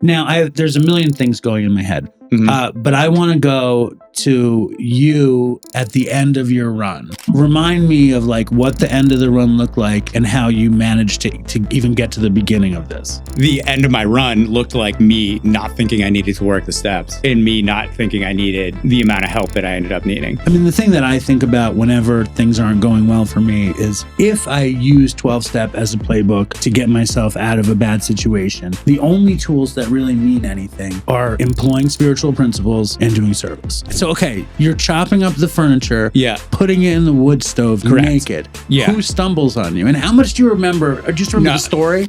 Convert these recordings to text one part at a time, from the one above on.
Now, there's a million things going in my head, but I want to go to you at the end of your run. Remind me of like what the end of the run looked like and how you managed to even get to the beginning of this. The end of my run looked like me not thinking I needed to work the steps and me not thinking I needed the amount of help that I ended up needing. I mean, the thing that I think about whenever things aren't going well for me is if I use 12-step as a playbook to get myself out of a bad situation, the only tools that really mean anything are employing spiritual principles and doing service. So, okay, you're chopping up the furniture, putting it in the wood stove naked. Yeah. Who stumbles on you? And how much do you remember? Or just remember the story?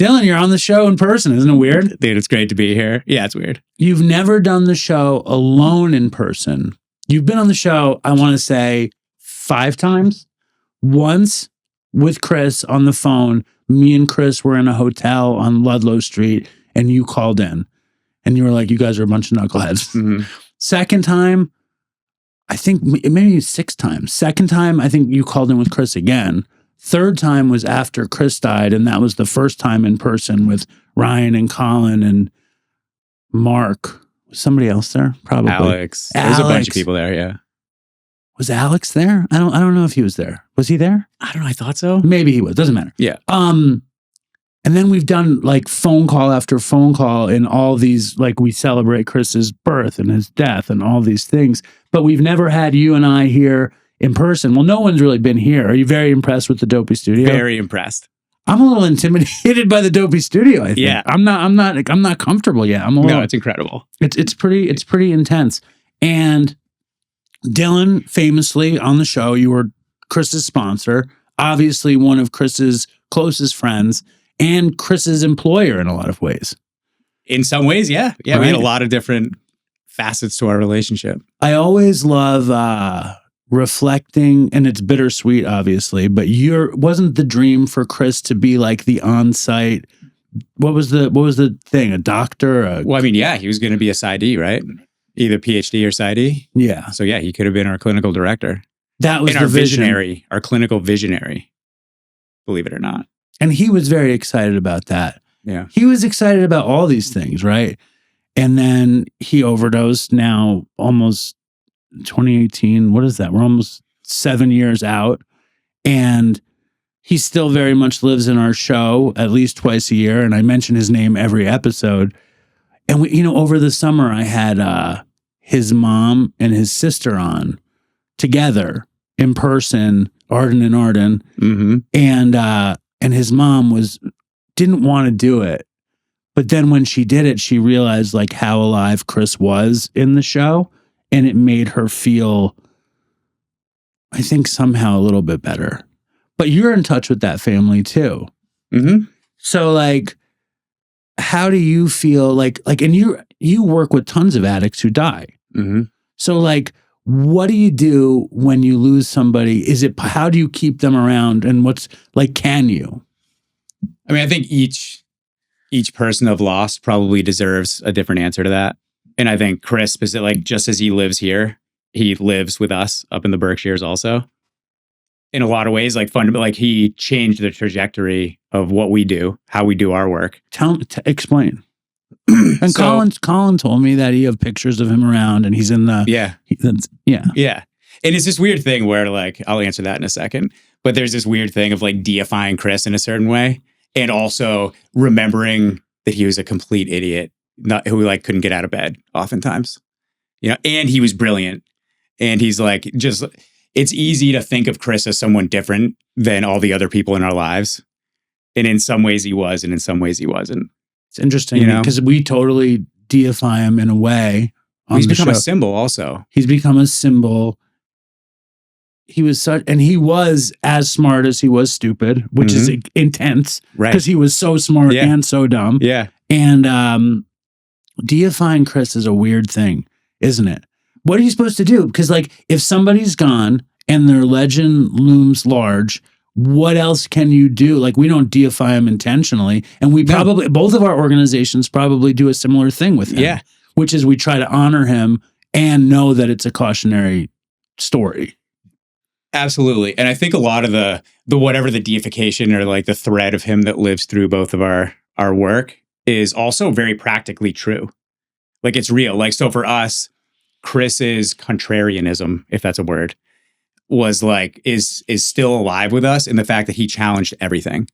Dylan, you're on the show in person. Isn't it weird? Dude, it's great to be here. Yeah, it's weird. You've never done the show alone in person. You've been on the show, I want to say, 5 times. Once with Chris on the phone. Me and Chris were in a hotel on Ludlow Street, and you called in. And you were like, you guys are a bunch of knuckleheads. Mm-hmm. Second time, I think maybe 6 times. Second time, I think you called in with Chris again. Third time was after Chris died, and that was the first time in person with Ryan and Colin and Mark. Was somebody else there? Probably. Alex. There's a bunch of people there, yeah. Was Alex there? I don't know if he was there. Was he there? I don't know. I thought so. Maybe he was. Doesn't matter. Yeah. And then we've done like phone call after phone call and all these, like we celebrate Chris's birth and his death and all these things. But we've never had you and I here in person. Well, no one's really been here. Are you very impressed with the Dopey studio? Very impressed. I'm a little intimidated by the Dopey studio, I think. Yeah. I'm not comfortable yet. No, it's incredible. It's pretty intense. And Dylan, famously on the show, you were Chris's sponsor, obviously one of Chris's closest friends, and Chris's employer in a lot of ways. In some ways, yeah. Yeah, right? We had a lot of different facets to our relationship. I always love reflecting, and it's bittersweet, obviously, but wasn't the dream for Chris to be like the on-site, what was the thing, a doctor? Well, I mean, yeah, he was going to be a PsyD, right? Either PhD or PsyD. Yeah. So yeah, he could have been our clinical director. That was our visionary, our clinical visionary, believe it or not. And he was very excited about that. Yeah. He was excited about all these things, right? And then he overdosed now almost 2018. What is that? We're almost 7 years out. And he still very much lives in our show at least twice a year. And I mention his name every episode. And we, over the summer, I had his mom and his sister on together in person, Arden and Arden. Mm-hmm. And his mom didn't want to do it. But then when she did it, she realized like how alive Chris was in the show. And it made her feel, I think, somehow a little bit better. But you're in touch with that family too. Mm-hmm. So like, how do you feel like, and you work with tons of addicts who die. Mm-hmm. So like, what do you do when you lose somebody? How do you keep them around? And can you? I mean, I think each person I've lost probably deserves a different answer to that. And I think Chris, like, just as he lives here, he lives with us up in the Berkshires also. In a lot of ways, like he changed the trajectory of what we do, how we do our work. Explain. And Colin told me that you have pictures of him around and he's in the... Yeah. Yeah. And it's this weird thing where, like, I'll answer that in a second, but there's this weird thing of like deifying Chris in a certain way and also remembering that he was a complete idiot who like couldn't get out of bed oftentimes, and he was brilliant. And he's like, it's easy to think of Chris as someone different than all the other people in our lives. And in some ways he was, and in some ways he wasn't. It's interesting because we totally deify him in a way. He's become a symbol also. He's become a symbol. He was he was as smart as he was stupid, which is intense. Right. Because he was so smart and so dumb. Yeah. And deifying Chris is a weird thing, isn't it? What are you supposed to do? Because like if somebody's gone and their legend looms large, what else can you do? Like we don't deify him intentionally. And we probably, both of our organizations probably do a similar thing with him. Yeah. Which is we try to honor him and know that it's a cautionary story. Absolutely. And I think a lot of the whatever the deification or like the thread of him that lives through both of our our work is also very practically true. Like it's real. Like, so for us, Chris's contrarianism, if that's a word, was like, is still alive with us in the fact that he challenged everything.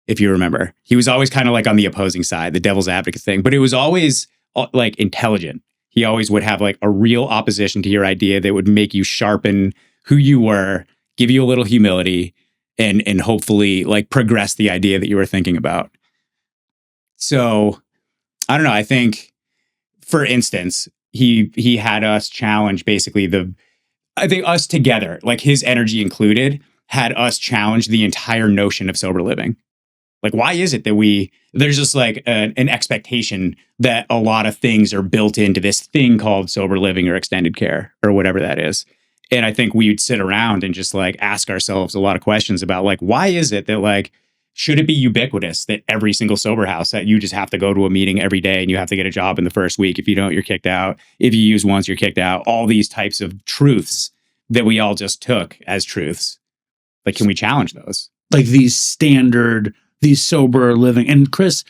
If you remember, he was always kind of like on the opposing side, the devil's advocate thing, but it was always like intelligent. He always would have like a real opposition to your idea that would make you sharpen who you were, give you a little humility, and hopefully like progress the idea that you were thinking about. So I don't know. I think, for instance, he had us challenge basically I think us together, like his energy included, had us challenge the entire notion of sober living. Like, why is it that there's just like an expectation that a lot of things are built into this thing called sober living or extended care or whatever that is. And I think we would sit around and just like ask ourselves a lot of questions about like, why is it that like, should it be ubiquitous that every single sober house that you just have to go to a meeting every day and you have to get a job in the first week? If you don't, you're kicked out. If you use once, you're kicked out. All these types of truths that we all just took as truths. Like, can we challenge those? Like these sober living. And Chris,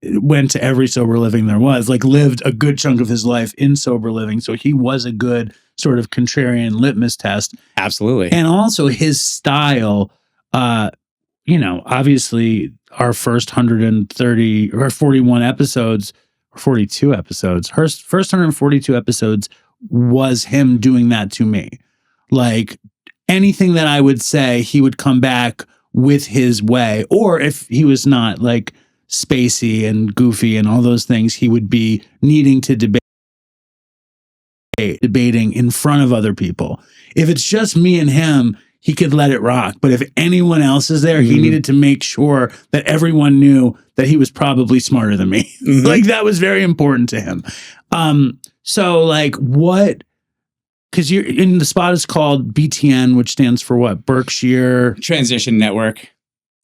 went to every sober living there was, like lived a good chunk of his life in sober living. So he was a good sort of contrarian litmus test. Absolutely. And also his style, obviously our first 130 or 41 episodes or 42 episodes, first 142 episodes was him doing that to me. Like anything that I would say, he would come back with his way. Or if he was not like spacey and goofy and all those things, he would be needing to debating in front of other people. If it's just me and him, he could let it rock. But if anyone else is there, he needed to make sure that everyone knew that he was probably smarter than me. Like that was very important to him. So like what, because you're in the spot is called BTN, which stands for what? Berkshire Transition Network.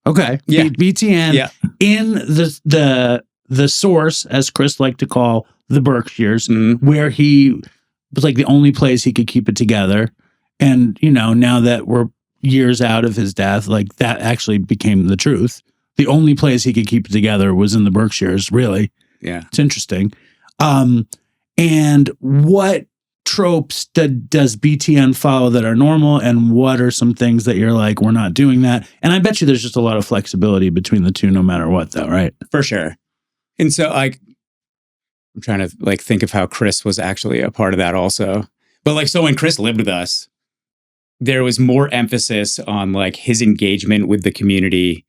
Okay. Yeah. BTN. Yeah. In the source, as Chris liked to call the Berkshires, where he was like the only place he could keep it together. And, now that we're years out of his death, like that actually became the truth. The only place he could keep it together was in the Berkshires, really. Yeah. It's interesting. And what tropes does BTN follow that are normal, and what are some things that you're like, we're not doing that? And I bet you there's just a lot of flexibility between the two no matter what, though, right? For sure. And so like I'm trying to like think of how Chris was actually a part of that also. But like, so when Chris lived with us, there was more emphasis on like his engagement with the community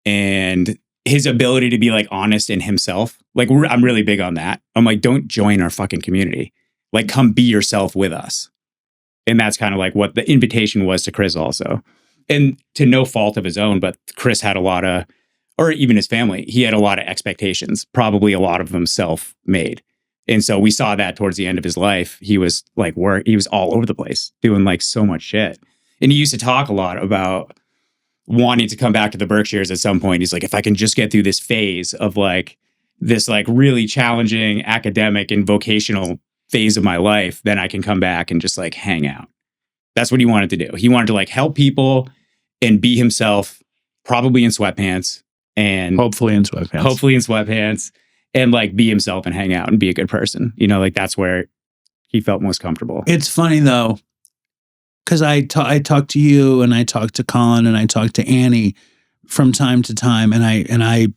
and his ability to be like honest in himself. Like I'm really big on that. I'm like, don't join our fucking community. Like, come be yourself with us. And that's kind of like what the invitation was to Chris also. And to no fault of his own, but Chris had a lot of, or even his family, he had a lot of expectations, probably a lot of them self-made. And so we saw that towards the end of his life. He was like he was all over the place doing like so much shit. And he used to talk a lot about wanting to come back to the Berkshires at some point. He's like, if I can just get through this phase of like this like really challenging academic and vocational phase of my life, then I can come back and just like hang out. That's what he wanted to do. He wanted to like help people and be himself, probably in sweatpants and hopefully in sweatpants and like be himself and hang out and be a good person. Like that's where he felt most comfortable. It's funny though, because I talk to you and I talk to Colin and I talk to Annie from time to time, and I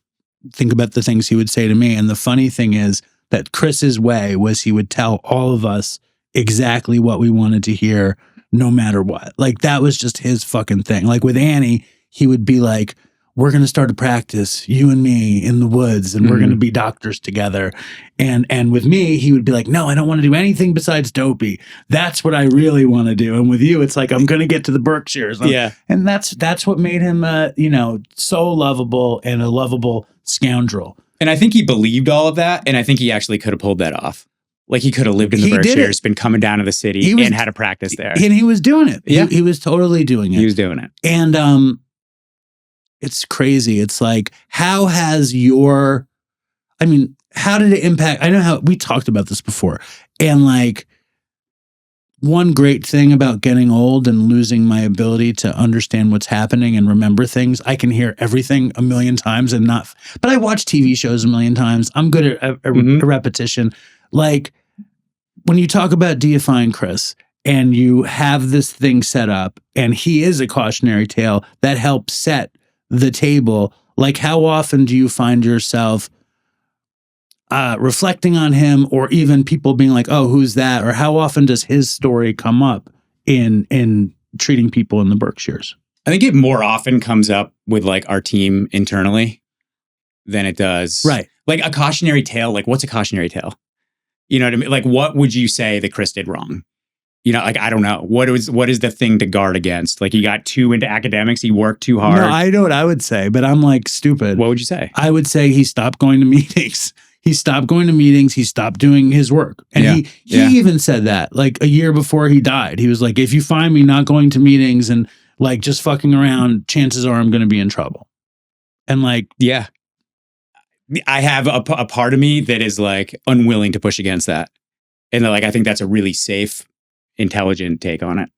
think about the things he would say to me. And the funny thing is that Chris's way was he would tell all of us exactly what we wanted to hear, no matter what. Like that was just his fucking thing. Like with Annie, he would be like, we're going to start a practice, you and me in the woods, and we're going to be doctors together. And with me, he would be like, no, I don't want to do anything besides Dopey. That's what I really want to do. And with you, it's like, I'm going to get to the Berkshires. Yeah. And that's what made him, so lovable and a lovable scoundrel. And I think he believed all of that. And I think he actually could have pulled that off. Like he could have lived in the Berkshires, been coming down to the city and had a practice there. And he was doing it. Yeah. He was totally doing it. He was doing it. And it's crazy. It's like, how did it impact? I know how we talked about this before. And like, one great thing about getting old and losing my ability to understand what's happening and remember things. I can hear everything a million times and not, but I watch TV shows a million times. I'm good at a repetition. Like when you talk about deifying Chris and you have this thing set up and he is a cautionary tale that helps set the table. Like how often do you find yourself reflecting on him, or even people being like, oh, who's that? Or how often does his story come up in treating people in the Berkshires? I think it more often comes up with like our team internally than it does. Right. Like a cautionary tale. Like what's a cautionary tale? You know what I mean? Like what would you say that Chris did wrong? You know, like, I don't know. What is the thing to guard against? Like he got too into academics. He worked too hard. No, I know what I would say, but I'm like stupid. What would you say? I would say he stopped going to meetings. He stopped going to meetings. He stopped doing his work. And he even said that like a year before he died. He was like, if you find me not going to meetings and like just fucking around, chances are I'm going to be in trouble. And like, yeah, I have a part of me that is like unwilling to push against that. And like, I think that's a really safe, intelligent take on it.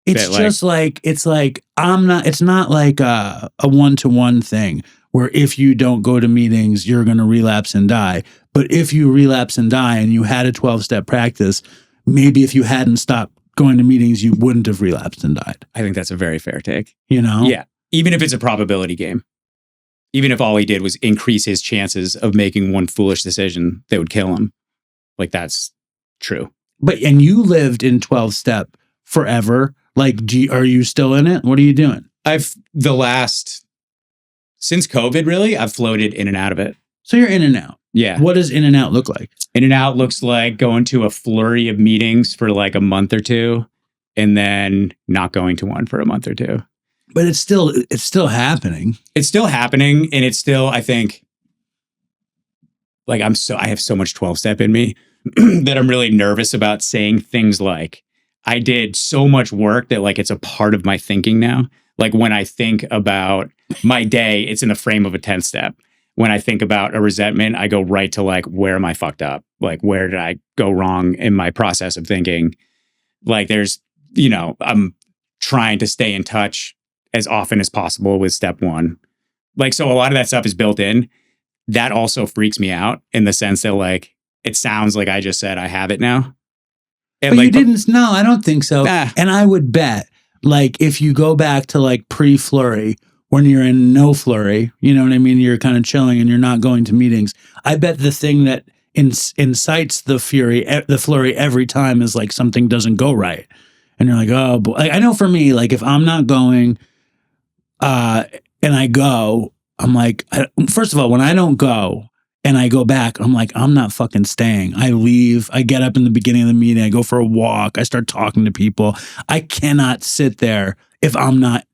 It's just like, it's not like a one-to-one thing where if you don't go to meetings, you're going to relapse and die. But if you relapse and die and you had a 12-step practice, maybe if you hadn't stopped going to meetings, you wouldn't have relapsed and died. I think that's a very fair take. You know? Yeah. Even if it's a probability game. Even if all he did was increase his chances of making one foolish decision that would kill him. Like that's true. And you lived in 12-step forever. Like, are you still in it? What are you doing? Since COVID, really, I've floated in and out of it. So you're in and out. Yeah. What does in and out look like? In and out looks like going to a flurry of meetings for like a month or two and then not going to one for a month or two. But it's still happening. It's still happening. And it's still, I think, like I have so much 12-step in me that I'm really nervous about saying things like, I did so much work that like it's a part of my thinking now. Like when I think about my day, it's in the frame of a 10-step. When I think about a resentment, I go right to like, where am I fucked up? Like, where did I go wrong in my process of thinking? Like there's, I'm trying to stay in touch as often as possible with step one. Like, so a lot of that stuff is built in. That also freaks me out in the sense that like, it sounds like I just said I have it now. And but like, you didn't. No, I don't think so. Nah. And I would bet, like, if you go back to like pre-flurry, when you're in no flurry, you know what I mean? You're kind of chilling and you're not going to meetings. I bet the thing that incites the flurry every time is like something doesn't go right. And you're like, oh, boy. Like, I know for me, like if I'm not going and I go, I'm like, first of all, when I don't go, and I go back, I'm like, I'm not fucking staying. I leave. I get up in the beginning of the meeting. I go for a walk. I start talking to people. I cannot sit there if I'm not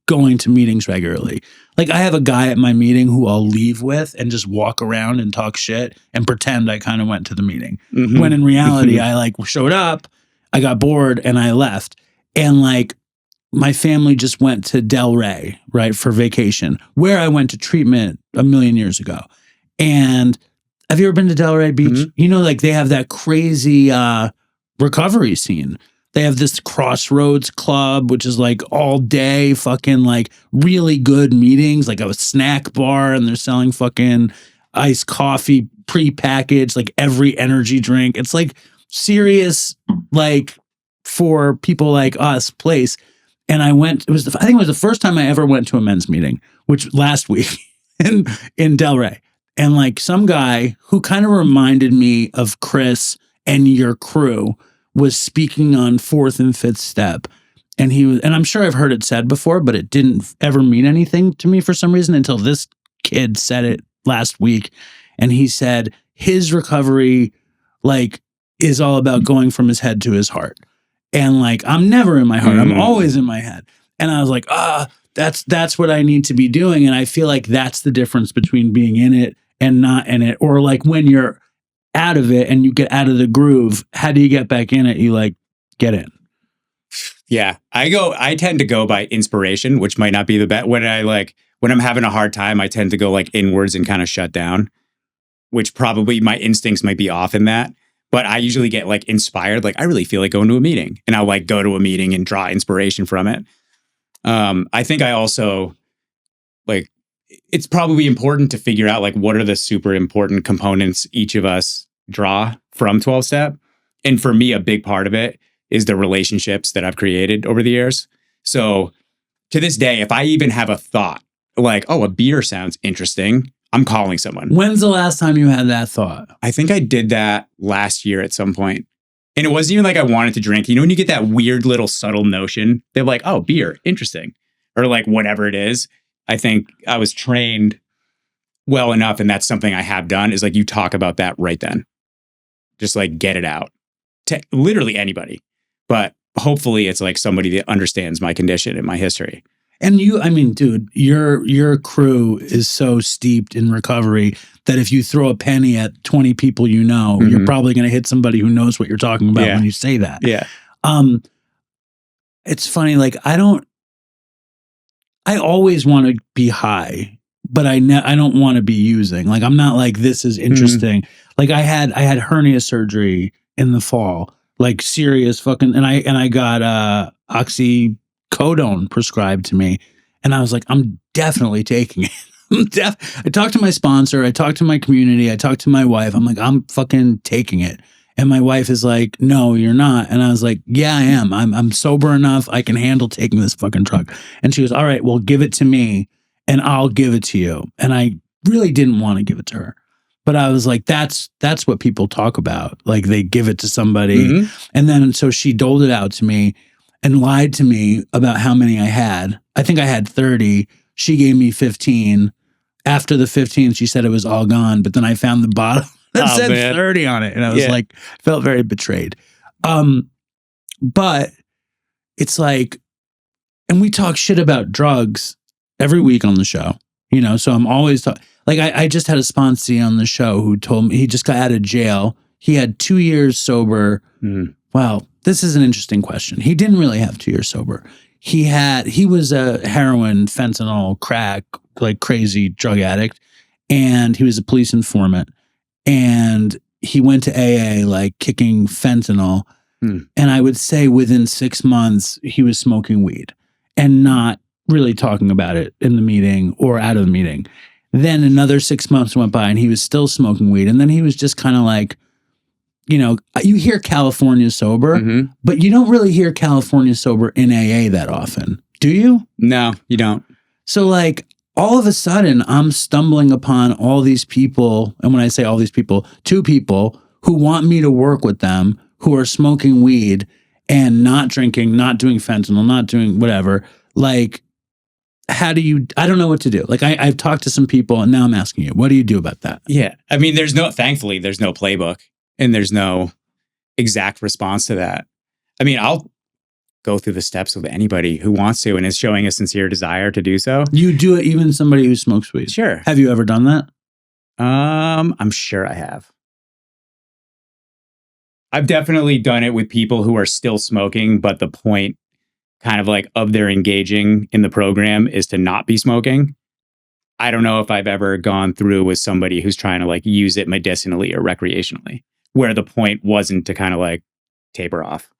going to meetings regularly. Like I have a guy at my meeting who I'll leave with and just walk around and talk shit and pretend I kind of went to the meeting. Mm-hmm. When in reality, I like showed up, I got bored and I left. And like my family just went to Delray, right, for vacation, where I went to treatment a million years ago. And have you ever been to Delray Beach? Mm-hmm. You know, like they have that crazy recovery scene. They have this Crossroads Club, which is like all day fucking like really good meetings, like a snack bar, and they're selling fucking iced coffee pre-packaged, like every energy drink. It's like serious, like for people like us place. And I went, I think it was the first time I ever went to a men's meeting, which last week in Delray. And like some guy who kind of reminded me of Chris and your crew was speaking on 4th and 5th step. And and I'm sure I've heard it said before, but it didn't ever mean anything to me for some reason until this kid said it last week. And he said his recovery like is all about going from his head to his heart. And like, I'm never in my heart. I'm always in my head. And I was like, that's what I need to be doing. And I feel like that's the difference between being in it and not in it. Or like when you're out of it and you get out of the groove, how do you get back in it? You like get in. Yeah. I tend to go by inspiration, which might not be the best. When I'm having a hard time, I tend to go like inwards and kind of shut down, which probably my instincts might be off in that. But I usually get like inspired. Like I really feel like going to a meeting, and I'll like go to a meeting and draw inspiration from it. I think I also like, it's probably important to figure out like what are the super important components each of us draw from 12-step. And for me, a big part of it is the relationships that I've created over the years. So to this day, if I even have a thought like, oh, a beer sounds interesting, I'm calling someone. When's the last time you had that thought? I think I did that last year at some point. And it wasn't even like I wanted to drink. You know, when you get that weird little subtle notion, they're like, oh, beer, interesting. Or like whatever it is. I think I was trained well enough, and that's something I have done, is like you talk about that right then. Just like get it out to literally anybody. But hopefully it's like somebody that understands my condition and my history. And you, I mean, dude, your crew is so steeped in recovery that if you throw a penny at 20 people you know, you're probably going to hit somebody who knows what you're talking about when you say that. Yeah. It's funny, like I always want to be high, but I don't want to be using. Like I'm not like, this is interesting. Like I had hernia surgery in the fall, like serious fucking, and I got Oxycodone prescribed to me, and I was like, I'm definitely taking it. I talked to my sponsor, I talked to my community, I talked to my wife. I'm like, I'm fucking taking it. And my wife is like, no, you're not. And I was like, yeah, I am. I'm sober enough. I can handle taking this fucking drug. And she goes, all right, well, give it to me and I'll give it to you. And I really didn't want to give it to her. But I was like, that's what people talk about. Like they give it to somebody. And then so she doled it out to me and lied to me about how many I had. I think I had 30. She gave me 15. After the 15, she said it was all gone. But then I found the bottle that said 30 on it. And I was like, felt very betrayed. But it's like, and we talk shit about drugs every week on the show, you know? So I'm always talking, like I just had a sponsee on the show who told me he just got out of jail. He had 2 years sober. Well, this is an interesting question. He didn't really have 2 years sober. He was a heroin, fentanyl, crack, like crazy drug addict. And he was a police informant. And he went to AA, like kicking fentanyl. And I would say within 6 months, he was smoking weed and not really talking about it in the meeting or out of the meeting. Then another 6 months went by and he was still smoking weed. And then he was just kind of like, you know, you hear California sober, but you don't really hear California sober in AA that often. Do you? No, you don't. So like, all of a sudden, I'm stumbling upon all these people. And when I say all these people, 2 people who want me to work with them, who are smoking weed and not drinking, not doing fentanyl, not doing whatever. Like, how do you, I don't know what to do. Like, I've talked to some people and now I'm asking you, what do you do about that? Yeah. I mean, thankfully, there's no playbook and there's no exact response to that. I mean, I'll go through the steps with anybody who wants to and is showing a sincere desire to do so. You do it, even somebody who smokes weed? Sure. Have you ever done that? I'm sure I have. I've definitely done it with people who are still smoking, but the point kind of like of their engaging in the program is to not be smoking. I don't know if I've ever gone through with somebody who's trying to like use it medicinally or recreationally, where the point wasn't to kind of like taper off.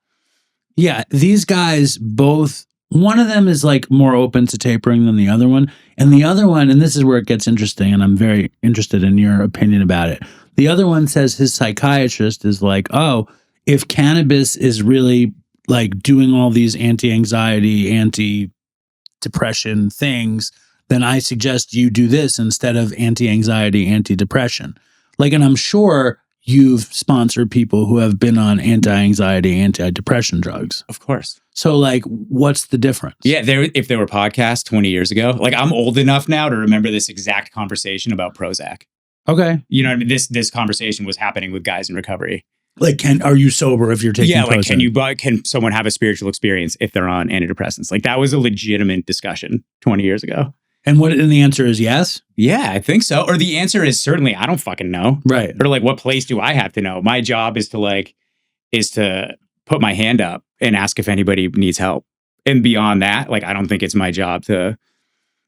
Yeah, these guys both, one of them is like more open to tapering than the other one. And the other one, and this is where it gets interesting, and I'm very interested in your opinion about it. The other one says his psychiatrist is like, oh, if cannabis is really like doing all these anti-anxiety, anti-depression things, then I suggest you do this instead of anti-anxiety, anti-depression. Like, and I'm sure you've sponsored people who have been on anti-anxiety, anti-depression drugs. Of course. So like, what's the difference? Yeah, if there were podcasts 20 years ago, like I'm old enough now to remember this exact conversation about Prozac. Okay. You know what I mean? This conversation was happening with guys in recovery. Like, are you sober if you're taking Prozac? Like, can someone have a spiritual experience if they're on antidepressants? Like that was a legitimate discussion 20 years ago. And the answer is yes? Yeah, I think so. Or the answer is certainly, I don't fucking know. Right. Or like, what place do I have to know? My job is to put my hand up and ask if anybody needs help. And beyond that, like, I don't think it's my job to,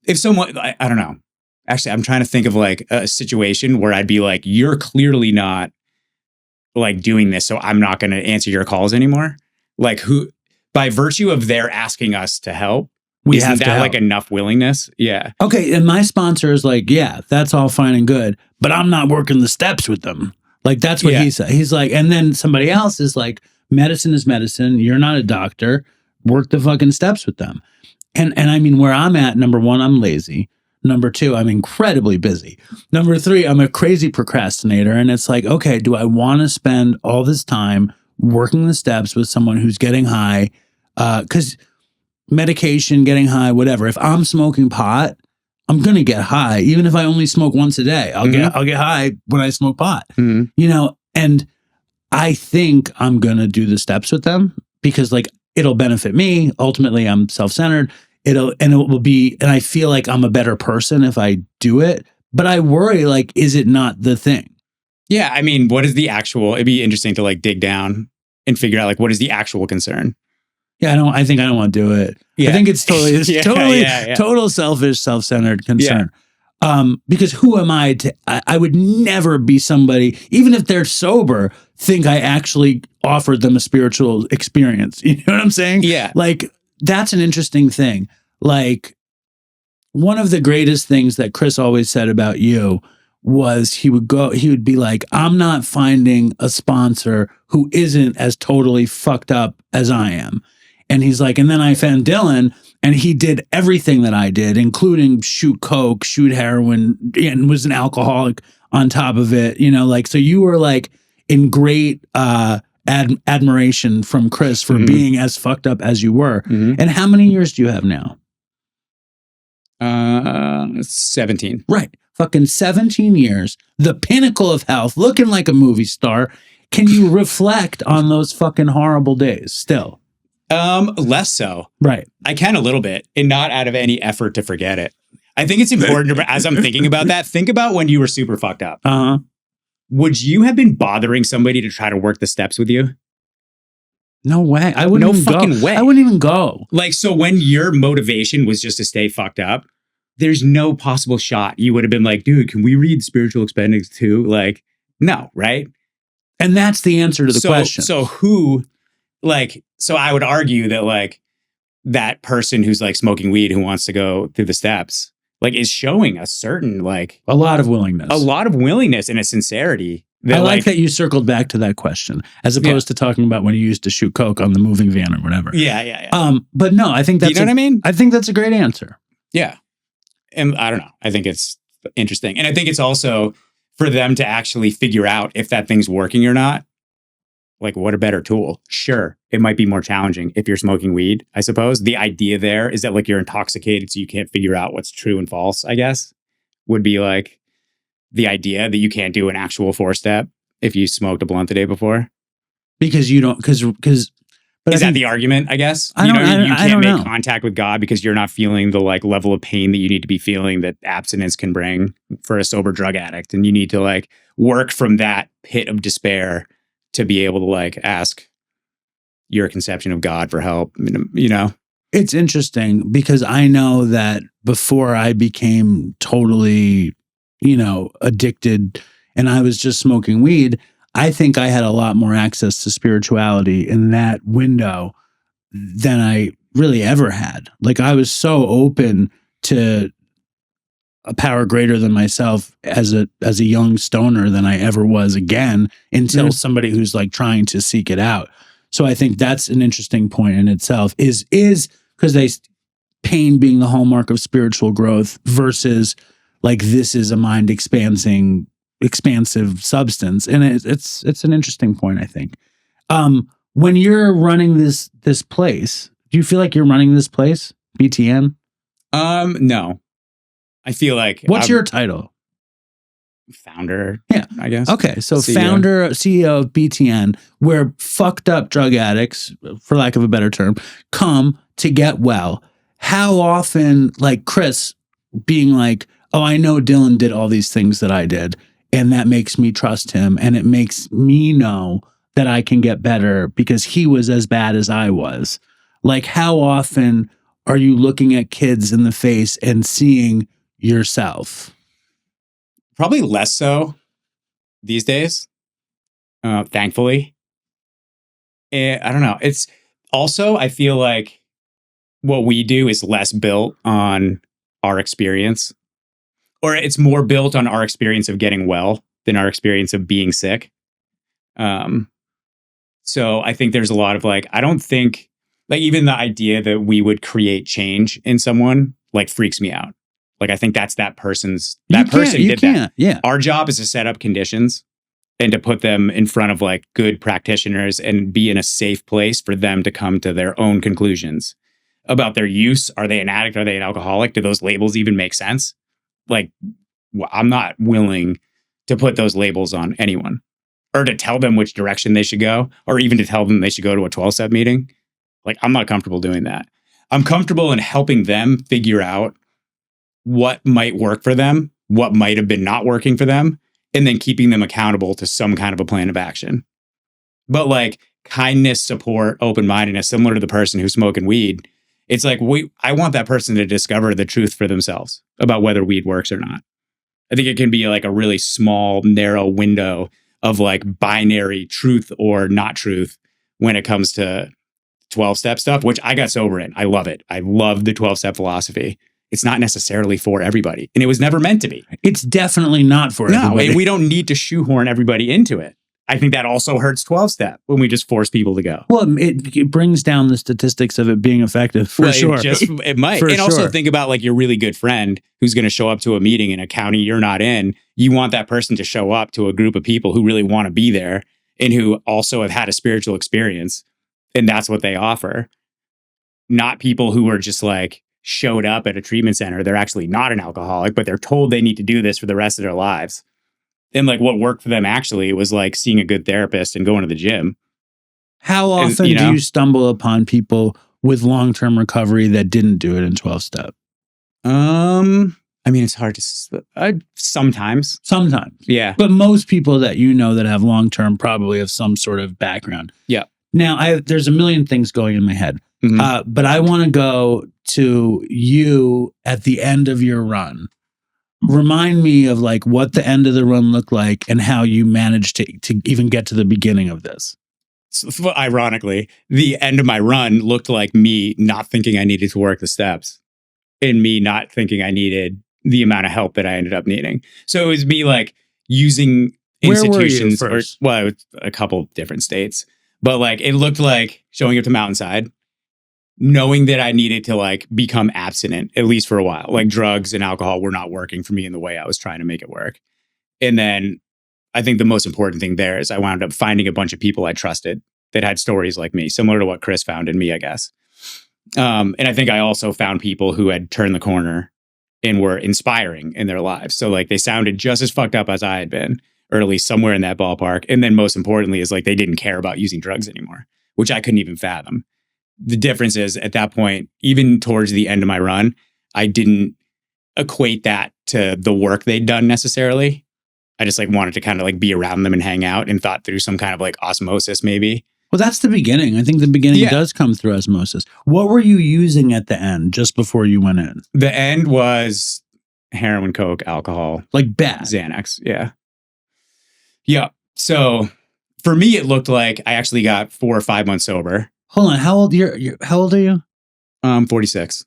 if someone, I don't know. Actually, I'm trying to think of like a situation where I'd be like, you're clearly not like doing this, so I'm not going to answer your calls anymore. Like who, by virtue of their asking us to help, isn't that like enough willingness? Yeah. Okay. And my sponsor is like, yeah, that's all fine and good, but I'm not working the steps with them. Like, that's what he said. He's like, and then somebody else is like, medicine is medicine. You're not a doctor. Work the fucking steps with them. And I mean, where I'm at, number one, I'm lazy. Number two, I'm incredibly busy. Number three, I'm a crazy procrastinator. And it's like, okay, do I want to spend all this time working the steps with someone who's getting high? Because medication, getting high, whatever. If I'm smoking pot, I'm going to get high. Even if I only smoke once a day, I'll get high when I smoke pot, you know? And I think I'm going to do the steps with them because like it'll benefit me. Ultimately, I'm self-centered. It will be, and I feel like I'm a better person if I do it. But I worry, like, is it not the thing? Yeah. I mean, what is the actual, it'd be interesting to like dig down and figure out like, what is the actual concern? Yeah, I think I don't want to do it. Yeah. I think it's totally, total selfish, self-centered concern. Yeah. Because who am I to, I would never be somebody, even if they're sober, think I actually offered them a spiritual experience. You know what I'm saying? Yeah. Like, that's an interesting thing. Like, one of the greatest things that Chris always said about you was he would be like, I'm not finding a sponsor who isn't as totally fucked up as I am. And he's like, and then I found Dylan and he did everything that I did, including shoot coke, shoot heroin, and was an alcoholic on top of it. You know, like, so you were like in great admiration from Chris for being as fucked up as you were. And how many years do you have now? 17. Right. Fucking 17 years, the pinnacle of health, looking like a movie star. Can you reflect on those fucking horrible days still? Less so. Right. I can a little bit, and not out of any effort to forget it. I think it's important to, as I'm thinking about that, think about when you were super fucked up. Would you have been bothering somebody to try to work the steps with you? No way. I wouldn't even fucking go. way. I wouldn't even go. Like, so when your motivation was just to stay fucked up, there's no possible shot you would have been like, dude, can we read Spiritual Expendings too? Like, no, right? And that's the answer to the question. So who, like, so I would argue that like that person who's like smoking weed who wants to go through the steps, like, is showing a certain, like, a lot of willingness and a sincerity. I like that you circled back to that question as opposed to talking about when you used to shoot coke on the moving van or whatever. Yeah. But no, I think that's, you know what I mean? I think that's a great answer. Yeah. And I don't know. I think it's interesting. And I think it's also for them to actually figure out if that thing's working or not. Like, what a better tool. Sure, it might be more challenging if you're smoking weed, I suppose. The idea there is that like you're intoxicated, so you can't figure out what's true and false, I guess, would be like the idea that you can't do an actual 4-step if you smoked a blunt the day before. Because you don't, because is that the argument, I guess? You can't make contact with God because you're not feeling the like level of pain that you need to be feeling that abstinence can bring for a sober drug addict. And you need to like work from that pit of despair to be able to like ask your conception of God for help, you know? It's interesting because I know that before I became totally, you know, addicted and I was just smoking weed, I think I had a lot more access to spirituality in that window than I really ever had. Like, I was so open to a power greater than myself as a young stoner than I ever was again until somebody who's like trying to seek it out. So I think that's an interesting point in itself is because pain being the hallmark of spiritual growth versus like, this is a mind expansive substance. And it's an interesting point, I think. When you're running this place, do you feel like you're running this place, BTN? No. I feel like... What's your title? Founder, yeah, I guess. Okay, so CEO. Founder, CEO of BTN, where fucked up drug addicts, for lack of a better term, come to get well. How often, like Chris being like, oh, I know Dylan did all these things that I did, and that makes me trust him, and it makes me know that I can get better because he was as bad as I was. Like, how often are you looking at kids in the face and seeing yourself? Probably less so these days. thankfully. And I don't know. It's also, I feel like what we do is less built on our experience, or it's more built on our experience of getting well than our experience of being sick. So I think there's a lot of like, I don't think like even the idea that we would create change in someone like freaks me out. Like, I think that's that person did that. Yeah. Our job is to set up conditions and to put them in front of like good practitioners and be in a safe place for them to come to their own conclusions about their use. Are they an addict? Are they an alcoholic? Do those labels even make sense? Like, I'm not willing to put those labels on anyone or to tell them which direction they should go, or even to tell them they should go to a 12-step meeting. Like, I'm not comfortable doing that. I'm comfortable in helping them figure out what might work for them, what might have been not working for them, and then keeping them accountable to some kind of a plan of action. But like kindness, support, open-mindedness, similar to the person who's smoking weed, it's like, I want that person to discover the truth for themselves about whether weed works or not. I think it can be like a really small, narrow window of like binary truth or not truth when it comes to 12-step stuff, which I got sober in. I love it. I love the 12-step philosophy. It's not necessarily for everybody. And it was never meant to be. It's definitely not for everybody. No, we don't need to shoehorn everybody into it. I think that also hurts 12-step when we just force people to go. Well, it brings down the statistics of it being effective, for sure. It might. And also think about like your really good friend who's going to show up to a meeting in a county you're not in. You want that person to show up to a group of people who really want to be there and who also have had a spiritual experience. And that's what they offer. Not people who are just like showed up at a treatment center. They're actually not an alcoholic, but they're told they need to do this for the rest of their lives. And like what worked for them actually was like seeing a good therapist and going to the gym. How often do you stumble upon people with long-term recovery that didn't do it in 12-step? I mean, it's hard to sometimes. Yeah. But most people that you know that have long-term probably have some sort of background. Yeah. Now, there's a million things going in my head, but I want to go to you at the end of your run. Remind me of like what the end of the run looked like and how you managed to even get to the beginning of this. So, ironically, the end of my run looked like me not thinking I needed to work the steps and me not thinking I needed the amount of help that I ended up needing. So it was me like using institutions. Where were you first? Well, a couple different states. But like it looked like showing up to Mountainside, knowing that I needed to like become abstinent, at least for a while. Like drugs and alcohol were not working for me in the way I was trying to make it work. And then I think the most important thing there is I wound up finding a bunch of people I trusted that had stories like me, similar to what Chris found in me, I guess. And I think I also found people who had turned the corner and were inspiring in their lives. So like they sounded just as fucked up as I had been, or at least somewhere in that ballpark. And then most importantly is like they didn't care about using drugs anymore, which I couldn't even fathom. The difference is at that point, even towards the end of my run, I didn't equate that to the work they'd done necessarily. I just like wanted to kind of like be around them and hang out and thought through some kind of like osmosis maybe. Well, that's the beginning. I think the beginning does come through osmosis. What were you using at the end just before you went in? The end was heroin, coke, alcohol. Like bad. Xanax. Yeah. Yeah. So for me, it looked like I actually got 4 or 5 months sober. Hold on. How old are you? 46.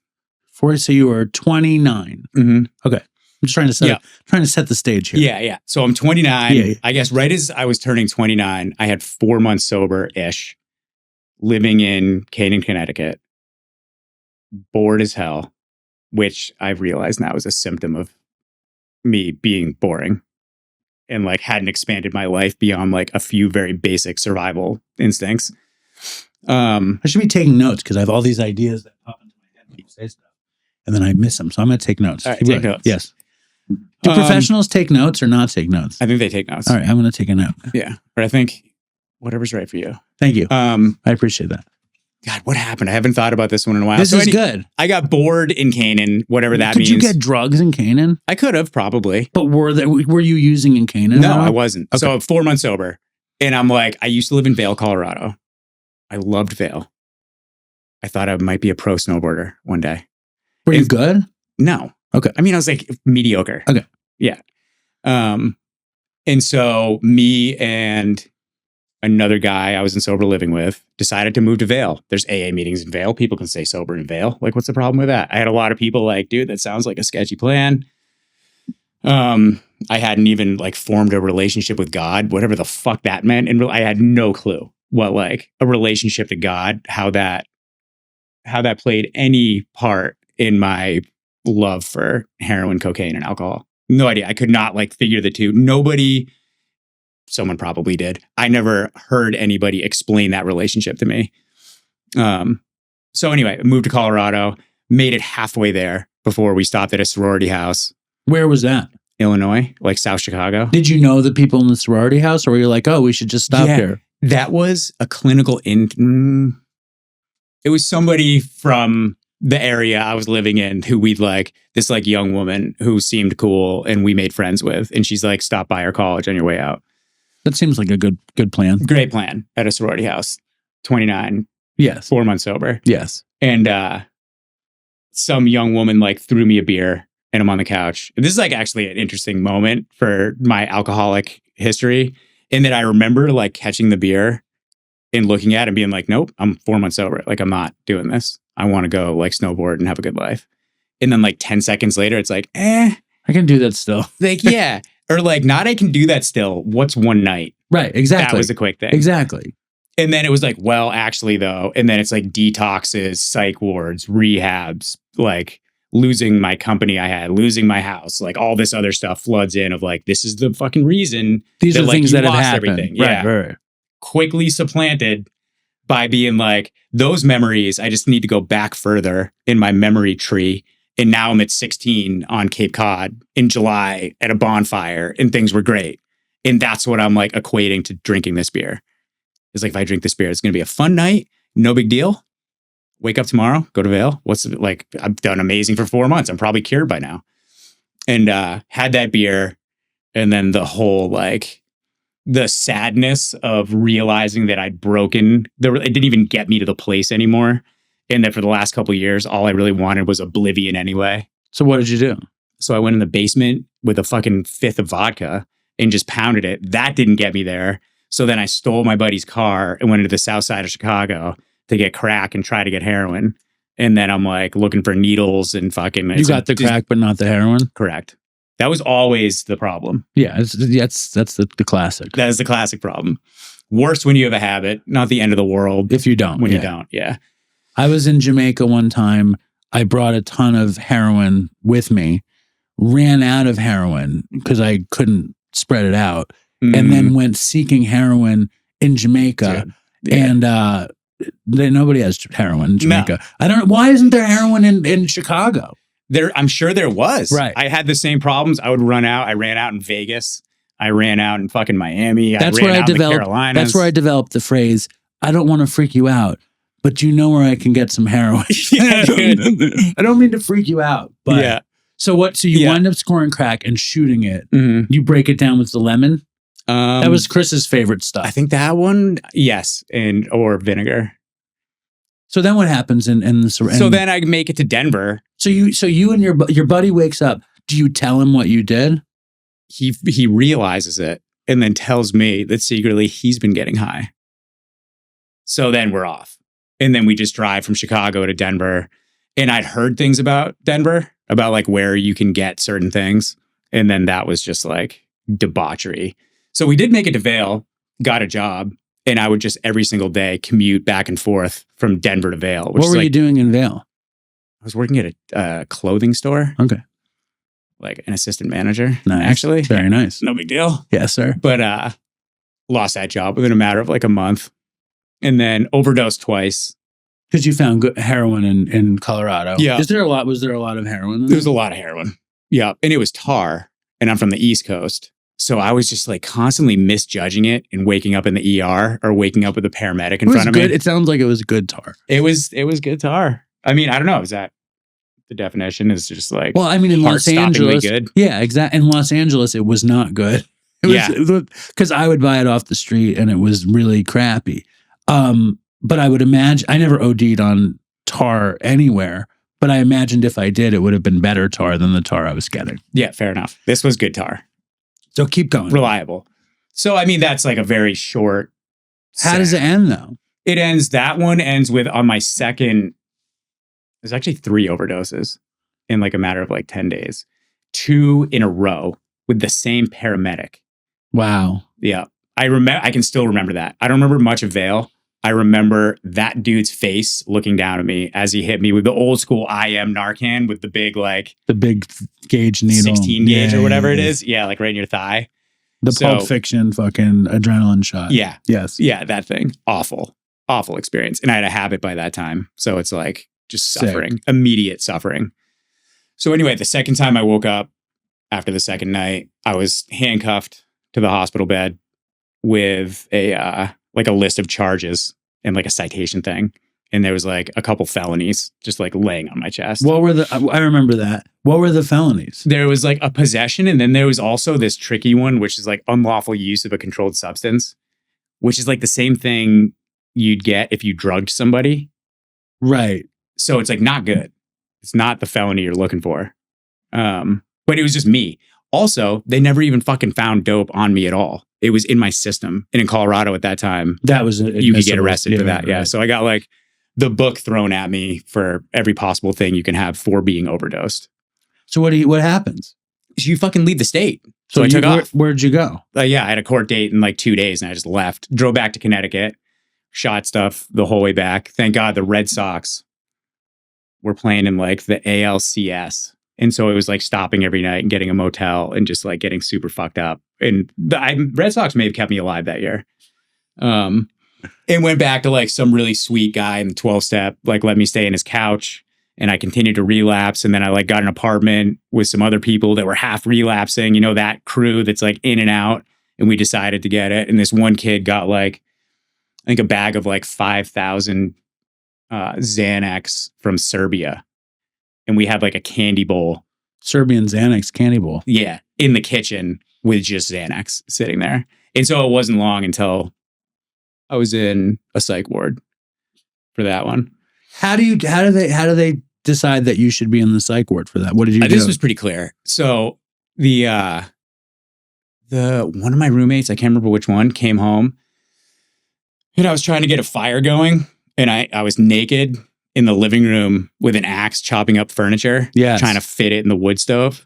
40. So you were 29. Mm-hmm. Okay. I'm just trying to set the stage here. Yeah. So I'm 29. Yeah. I guess right as I was turning 29, I had 4 months sober-ish, living in Canaan, Connecticut, bored as hell, which I've realized now is a symptom of me being boring and like hadn't expanded my life beyond like a few very basic survival instincts. I should be taking notes because I have all these ideas that pop into my head when you say stuff, and then I miss them. So I'm going to take notes. All right, take notes. Yes. Do professionals take notes or not take notes? I think they take notes. All right, I'm going to take a note. Yeah, but I think whatever's right for you. Thank you. I appreciate that. God, what happened? I haven't thought about this one in a while. This is good. I got bored in Canaan, whatever that means. Could you get drugs in Canaan? I could have, probably. But were you using in Canaan? No, I wasn't. Okay. So 4 months sober. And I'm like, I used to live in Vail, Colorado. I loved Vail. I thought I might be a pro snowboarder one day. Were you good? No. Okay. I mean, I was like mediocre. Okay. Yeah. And so me and another guy I was in sober living with, decided to move to Vail. There's AA meetings in Vail. People can stay sober in Vail. Like, what's the problem with that? I had a lot of people like, dude, that sounds like a sketchy plan. I hadn't even like formed a relationship with God, whatever the fuck that meant. And I had no clue what like a relationship to God, how that played any part in my love for heroin, cocaine, and alcohol. No idea. I could not like figure the two. Someone probably did. I never heard anybody explain that relationship to me. So anyway, I moved to Colorado, made it halfway there before we stopped at a sorority house. Where was that? Illinois, like South Chicago. Did you know the people in the sorority house, or were you like, oh, we should just stop here? That was a clinical it was somebody from the area I was living in who we'd like, this like young woman who seemed cool and we made friends with. And she's like, stop by our college on your way out. That seems like a good plan. Great plan at a sorority house. 29. Yes. 4 months sober. Yes. And some young woman like threw me a beer and I'm on the couch. And this is like actually an interesting moment for my alcoholic history. In that I remember like catching the beer and looking at it and being like, nope, I'm 4 months sober. Like, I'm not doing this. I want to go like snowboard and have a good life. And then like 10 seconds later, it's like, I can do that still. Like, yeah. Or like, not I can do that still. What's one night? Right. Exactly. That was a quick thing. Exactly. And then it was like, well, actually though. And then it's like detoxes, psych wards, rehabs, like losing my company I had, losing my house, like all this other stuff floods in of like, this is the fucking reason. These are like, things that have happened. Everything. Yeah. Right. Quickly supplanted by being like, those memories, I just need to go back further in my memory tree. And now I'm at 16 on Cape Cod in July at a bonfire and things were great. And that's what I'm like equating to drinking this beer. It's like, if I drink this beer, it's going to be a fun night. No big deal. Wake up tomorrow, go to Vail. What's it like? I've done amazing for 4 months. I'm probably cured by now. And had that beer. And then the whole like the sadness of realizing that I'd broken it didn't even get me to the place anymore. And that for the last couple of years, all I really wanted was oblivion anyway. So what did you do? So I went in the basement with a fucking fifth of vodka and just pounded it. That didn't get me there. So then I stole my buddy's car and went into the south side of Chicago to get crack and try to get heroin. And then I'm like looking for needles and fucking... You got the crack, but not the heroin? Correct. That was always the problem. Yeah, that's the classic. That is the classic problem. Worse when you have a habit, not the end of the world. If you don't. When you don't, yeah. I was in Jamaica one time. I brought a ton of heroin with me, ran out of heroin because I couldn't spread it out, and then went seeking heroin in Jamaica. And nobody has heroin in Jamaica. No. I don't know. Why isn't there heroin in Chicago? I'm sure there was. Right. I had the same problems. I would run out. I ran out in Vegas. I ran out in fucking Miami. That's I ran where out in the Carolinas. That's where I developed the phrase, I don't want to freak you out, but you know where I can get some heroin. I don't mean to freak you out. But yeah. So you wind up scoring crack and shooting it. Mm-hmm. You break it down with the lemon. That was Chris's favorite stuff. I think that one, yes, or vinegar. So then what happens in the So then I make it to Denver. So you and your buddy wakes up. Do you tell him what you did? He realizes it and then tells me that secretly he's been getting high. So then we're off. And then we just drive from Chicago to Denver. And I'd heard things about Denver, about like where you can get certain things. And then that was just like debauchery. So we did make it to Vail, got a job. And I would just every single day commute back and forth from Denver to Vail. What were you doing in Vail? I was working at a clothing store. Okay. Like an assistant manager. Nice. Actually. Very nice. No big deal. Yes, sir. But lost that job within a matter of like a month. And then overdosed twice. Because you found good heroin in Colorado. Yeah. Was there a lot of heroin? There was a lot of heroin. Yeah. And it was tar. And I'm from the East Coast. So I was just like constantly misjudging it and waking up in the ER or waking up with a paramedic in front of me. It sounds like it was good tar. It was good tar. I mean, I don't know. Is that the definition? Is just like, well, I mean, in Los Angeles, good? Yeah, exactly. In Los Angeles, it was not good. Because I would buy it off the street and it was really crappy. But I would imagine, I never OD'd on tar anywhere, but I imagined if I did, it would have been better tar than the tar I was getting. Yeah, fair enough. This was good tar. So keep going. Reliable. So, I mean, that's like a very short How does it end though? That one ends with on my second, there's actually 3 overdoses in like a matter of like 10 days, 2 in a row with the same paramedic. Wow. Yeah. I can still remember that. I don't remember much of Vale. I remember that dude's face looking down at me as he hit me with the old school IM Narcan with the big gauge needle, 16 gauge or whatever it is. Yeah, like right in your thigh. The Pulp Fiction fucking adrenaline shot. Yeah. Yes. Yeah, that thing. Awful experience. And I had a habit by that time. So it's like just suffering, immediate suffering. So anyway, the second time I woke up after the second night, I was handcuffed to the hospital bed with a list of charges and like a citation thing. And there was like a couple felonies just like laying on my chest. I remember that. What were the felonies? There was like a possession. And then there was also this tricky one, which is like unlawful use of a controlled substance, which is like the same thing you'd get if you drugged somebody. Right. So it's like not good. It's not the felony you're looking for. But it was just me. Also, they never even fucking found dope on me at all. It was in my system. And in Colorado at that time, you could get arrested for that. Right. Yeah. So I got like the book thrown at me for every possible thing you can have for being overdosed. So what happens? You fucking leave the state. So I took off. Where'd you go? Yeah, I had a court date in like 2 days and I just left. Drove back to Connecticut. Shot stuff the whole way back. Thank God the Red Sox were playing in like the ALCS. And so it was like stopping every night and getting a motel and just like getting super fucked up. And the Red Sox may have kept me alive that year. And went back to like some really sweet guy in the 12-step, like let me stay in his couch. And I continued to relapse. And then I like got an apartment with some other people that were half relapsing, you know, that crew that's like in and out. And we decided to get it. And this one kid got like, I think a bag of like 5,000 Xanax from Serbia. And we had like a candy bowl. Serbian Xanax candy bowl. Yeah. In the kitchen with just Xanax sitting there. And so it wasn't long until I was in a psych ward for that one. How do they decide that you should be in the psych ward for that? What did you do? This was pretty clear. So the one of my roommates, I can't remember which one, came home and I was trying to get a fire going and I was naked in the living room with an axe chopping up furniture, trying to fit it in the wood stove.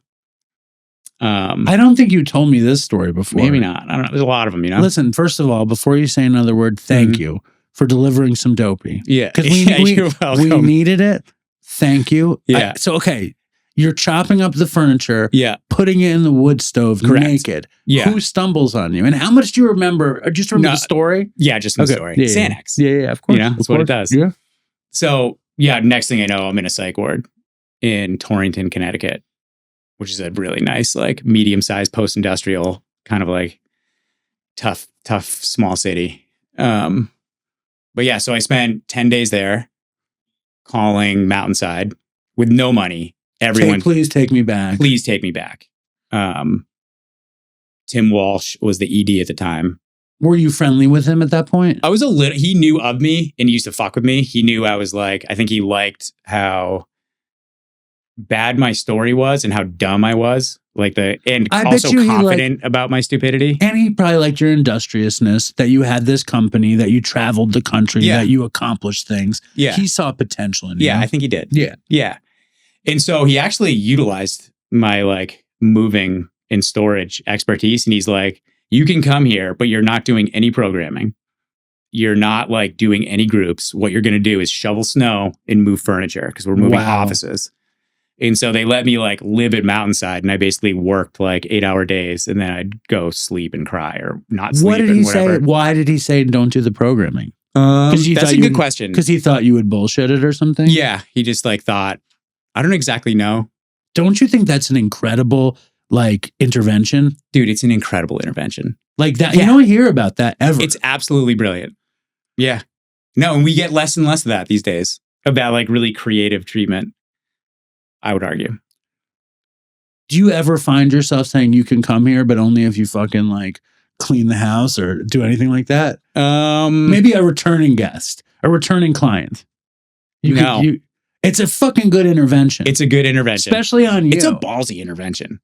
I don't think you told me this story before. Maybe not. I don't know. There's a lot of them, you know? Listen, first of all, before you say another word, thank you for delivering some Dopey. Yeah. Because we needed it. Thank you. Yeah. Okay. You're chopping up the furniture, putting it in the wood stove naked. Yeah. Who stumbles on you? And how much do you remember? Just remember the story? Yeah, just the story. Yeah, Xanax. Yeah, of course. You know, that's what it does. Yeah. So, yeah, next thing I know, I'm in a psych ward in Torrington, Connecticut, which is a really nice, like medium-sized post-industrial kind of like tough, small city. But yeah, so I spent 10 days there calling Mountainside with no money. Everyone, please take me back. Please take me back. Tim Walsh was the ED at the time. Were you friendly with him at that point? I was he knew of me and he used to fuck with me. He knew I was like, I think he liked how bad my story was and how dumb I was. And also confident about my stupidity. And he probably liked your industriousness, that you had this company, that you traveled the country, that you accomplished things. Yeah. He saw potential in you. Yeah, I think he did. Yeah. Yeah. And so he actually utilized my like moving and storage expertise. And he's like, you can come here, but you're not doing any programming. You're not like doing any groups. What you're going to do is shovel snow and move furniture because we're moving offices. And so they let me like live at Mountainside and I basically worked like 8-hour days and then I'd go sleep and cry or not sleep. What did he say? Why did he say don't do the programming? That's a good question. Because he thought you would bullshit it or something? Yeah. He just like thought, I don't exactly know. Don't you think that's an incredible like intervention? Dude, it's an incredible intervention. Like that. Yeah. You don't hear about that ever. It's absolutely brilliant. Yeah. No, and we get less and less of that these days about like really creative treatment, I would argue. Do you ever find yourself saying you can come here, but only if you fucking like clean the house or do anything like that? Maybe a returning guest, a returning client. It's a fucking good intervention. It's a good intervention. Especially on you. It's a ballsy intervention.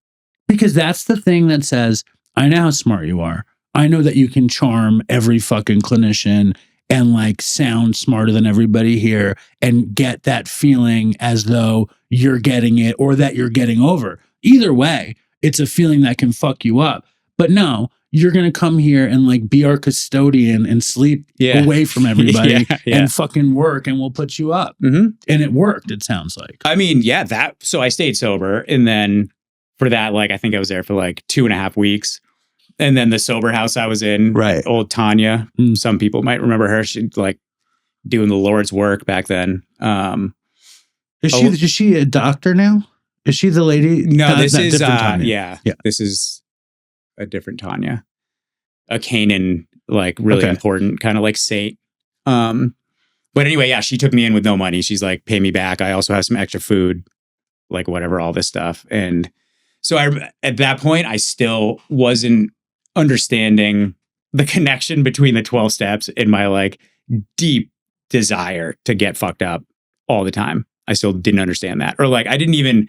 Because that's the thing that says, I know how smart you are. I know that you can charm every fucking clinician and like sound smarter than everybody here and get that feeling as though you're getting it or that you're getting over. Either way, it's a feeling that can fuck you up. But no, you're going to come here and like be our custodian and sleep away from everybody and fucking work, and we'll put you up. Mm-hmm. And it worked, it sounds like. I mean, so I stayed sober, and then for that, like, I think I was there for like 2.5 weeks. And then the sober house I was in, old Tanya, some people might remember her. She like doing the Lord's work back then. Is she a doctor now? Is she the lady? No, this is Tanya. This is a different Tanya, a Canaan, like really important kind of like saint. But anyway, she took me in with no money. She's like, pay me back. I also have some extra food, like whatever, all this stuff. And so at that point, I still wasn't understanding the connection between the 12 steps and my like deep desire to get fucked up all the time. I still didn't understand that. Or like, I didn't even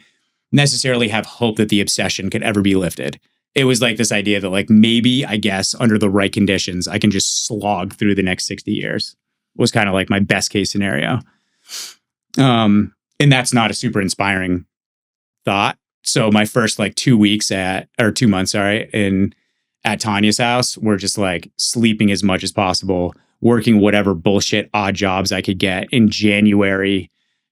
necessarily have hope that the obsession could ever be lifted. It was like this idea that like, maybe, I guess, under the right conditions, I can just slog through the next 60 years was kind of like my best case scenario. And that's not a super inspiring thought. So my first like 2 months, at Tanya's house, we're just like sleeping as much as possible, working whatever bullshit odd jobs I could get in January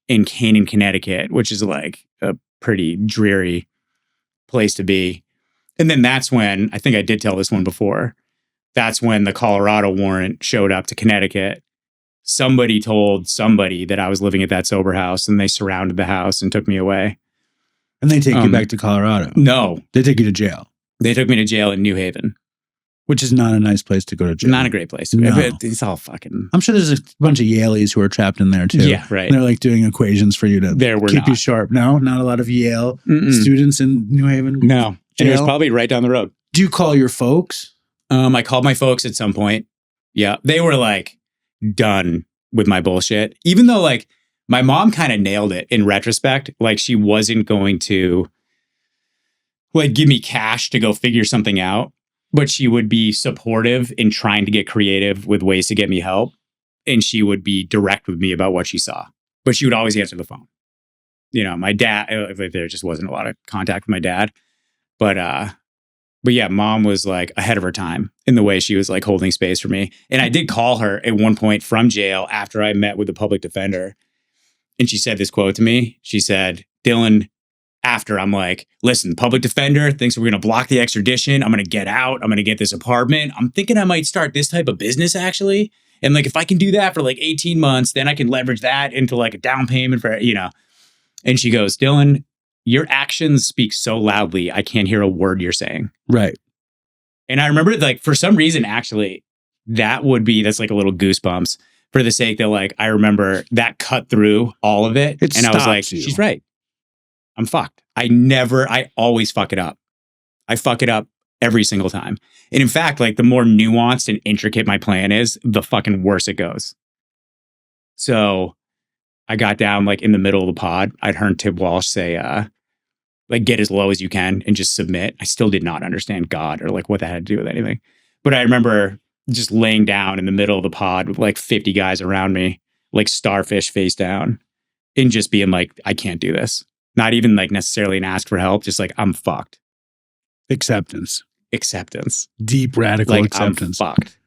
in Canaan, Connecticut, which is like a pretty dreary place to be. And then that's when, I think I did tell this one before, that's when the Colorado warrant showed up to Connecticut. Somebody told somebody that I was living at that sober house, and they surrounded the house and took me away. And they take you back to Colorado? No. They take you to jail? They took me to jail in New Haven. Which is not a nice place to go to jail. Not a great place. No. It's all fucking... I'm sure there's a bunch of Yaleys who are trapped in there too. Yeah, right. And they're like doing equations for you to keep you sharp. No, not a lot of Yale students in New Haven. No. Jail. And it was probably right down the road. Do you call your folks? I called my folks at some point. Yeah. They were like done with my bullshit. Even though like my mom kind of nailed it in retrospect. Like she wasn't going to like give me cash to go figure something out, but she would be supportive in trying to get creative with ways to get me help. And she would be direct with me about what she saw, but she would always answer the phone. You know, my dad, there just wasn't a lot of contact with my dad, but yeah, mom was like ahead of her time in the way she was like holding space for me. And I did call her at one point from jail after I met with the public defender. And she said this quote to me. She said, Dylan, after I'm like, listen, public defender thinks we're going to block the extradition. I'm going to get out. I'm going to get this apartment. I'm thinking I might start this type of business actually. And like, if I can do that for like 18 months, then I can leverage that into like a down payment for, you know. And she goes, Dylan, your actions speak so loudly, I can't hear a word you're saying. Right. And I remember like, for some reason, actually, that's like a little goosebumps for the sake that like, I remember that cut through all of it. And I was like, she's right. I'm fucked. I always fuck it up. I fuck it up every single time. And in fact, like the more nuanced and intricate my plan is, the fucking worse it goes. So I got down like in the middle of the pod. I'd heard Tib Walsh say, like get as low as you can and just submit. I still did not understand God or like what that had to do with anything. But I remember just laying down in the middle of the pod with like 50 guys around me, like starfish face down, and just being like, I can't do this. Not even like necessarily an ask for help, just like I'm fucked. Acceptance. Deep radical like, acceptance. I'm fucked.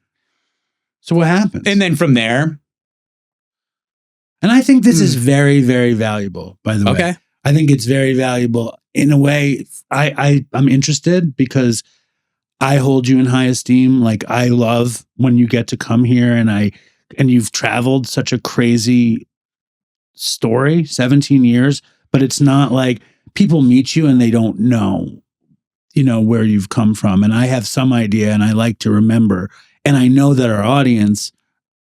So what happens? And then from there. And I think this is very, very valuable, by the way. Okay. I think it's very valuable. In a way, I'm interested because I hold you in high esteem. Like I love when you get to come here and you've traveled such a crazy story, 17 years, but it's not like people meet you and they don't know, you know, where you've come from. And I have some idea and I like to remember. And I know that our audience,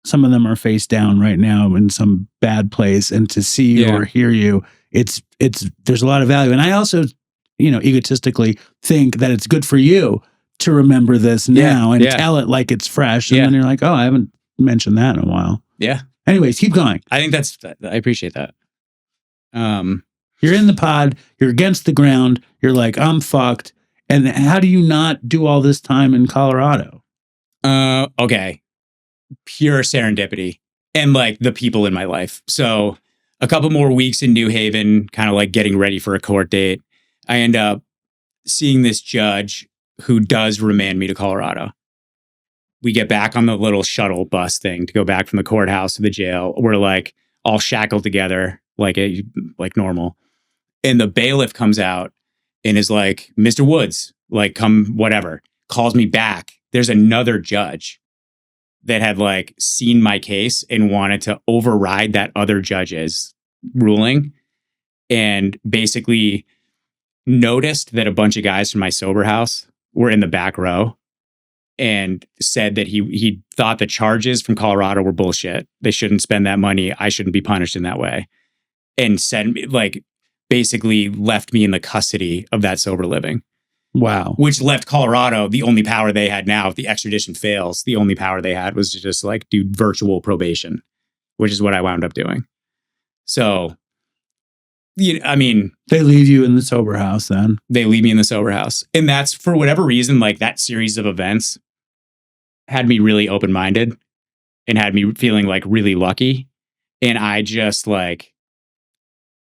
some of them are face down right now in some bad place. And to see you or hear you, there's a lot of value. And I also, you know, egotistically think that it's good for you to remember this now and tell it like it's fresh. And then you're like, oh, I haven't mentioned that in a while. Yeah. Anyways, keep going. I think I appreciate that. You're in the pod, you're against the ground, you're like, I'm fucked. And how do you not do all this time in Colorado? Okay. Pure serendipity and like the people in my life. So a couple more weeks in New Haven, kind of like getting ready for a court date. I end up seeing this judge who does remand me to Colorado. We get back on the little shuttle bus thing to go back from the courthouse to the jail. We're like all shackled together like normal. And the bailiff comes out and is like, Mr. Woods, like, come, whatever, calls me back. There's another judge that had like seen my case and wanted to override that other judge's ruling and basically noticed that a bunch of guys from my sober house were in the back row and said that he thought the charges from Colorado were bullshit. They shouldn't spend that money. I shouldn't be punished in that way. And said, like, basically left me in the custody of that sober living. Wow. Which left Colorado, the only power they had now, if the extradition fails, the only power they had was to just like do virtual probation, which is what I wound up doing. So, I mean, they leave you in the sober house then. They leave me in the sober house. And that's for whatever reason, like that series of events had me really open-minded and had me feeling like really lucky. And I just like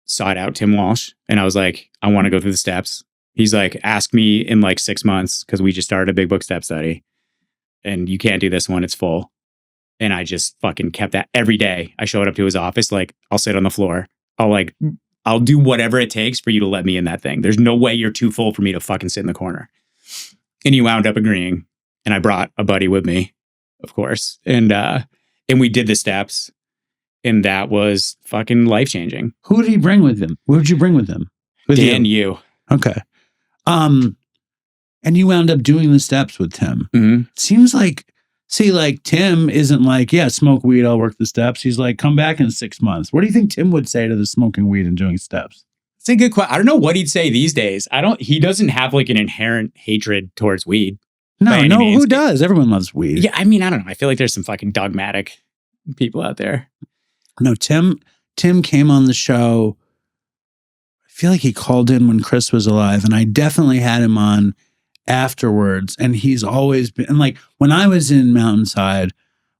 sought out Tim Walsh and I was like, I want to go through the steps. He's like, ask me in like 6 months because we just started a big book step study and you can't do this one. It's full. And I just fucking kept that every day. I showed up to his office. Like, I'll sit on the floor. I'll do whatever it takes for you to let me in that thing. There's no way you're too full for me to fucking sit in the corner. And he wound up agreeing. And I brought a buddy with me, of course. And we did the steps. And that was fucking life-changing. Who did he bring with him? Who did you bring with him? Dan Yu. Okay. And you wound up doing the steps with Tim. Mm-hmm. Seems like, like Tim isn't like, yeah, smoke weed, I'll work the steps. He's like, come back in 6 months. What do you think Tim would say to the smoking weed and doing steps? It's a good question. I don't know what he'd say these days. He doesn't have like an inherent hatred towards weed. No, who does? Everyone loves weed. Yeah, I mean, I don't know. I feel like there's some fucking dogmatic people out there. No, Tim came on the show. I feel like he called in when Chris was alive, and I definitely had him on afterwards. And he's always been, and like when I was in Mountainside,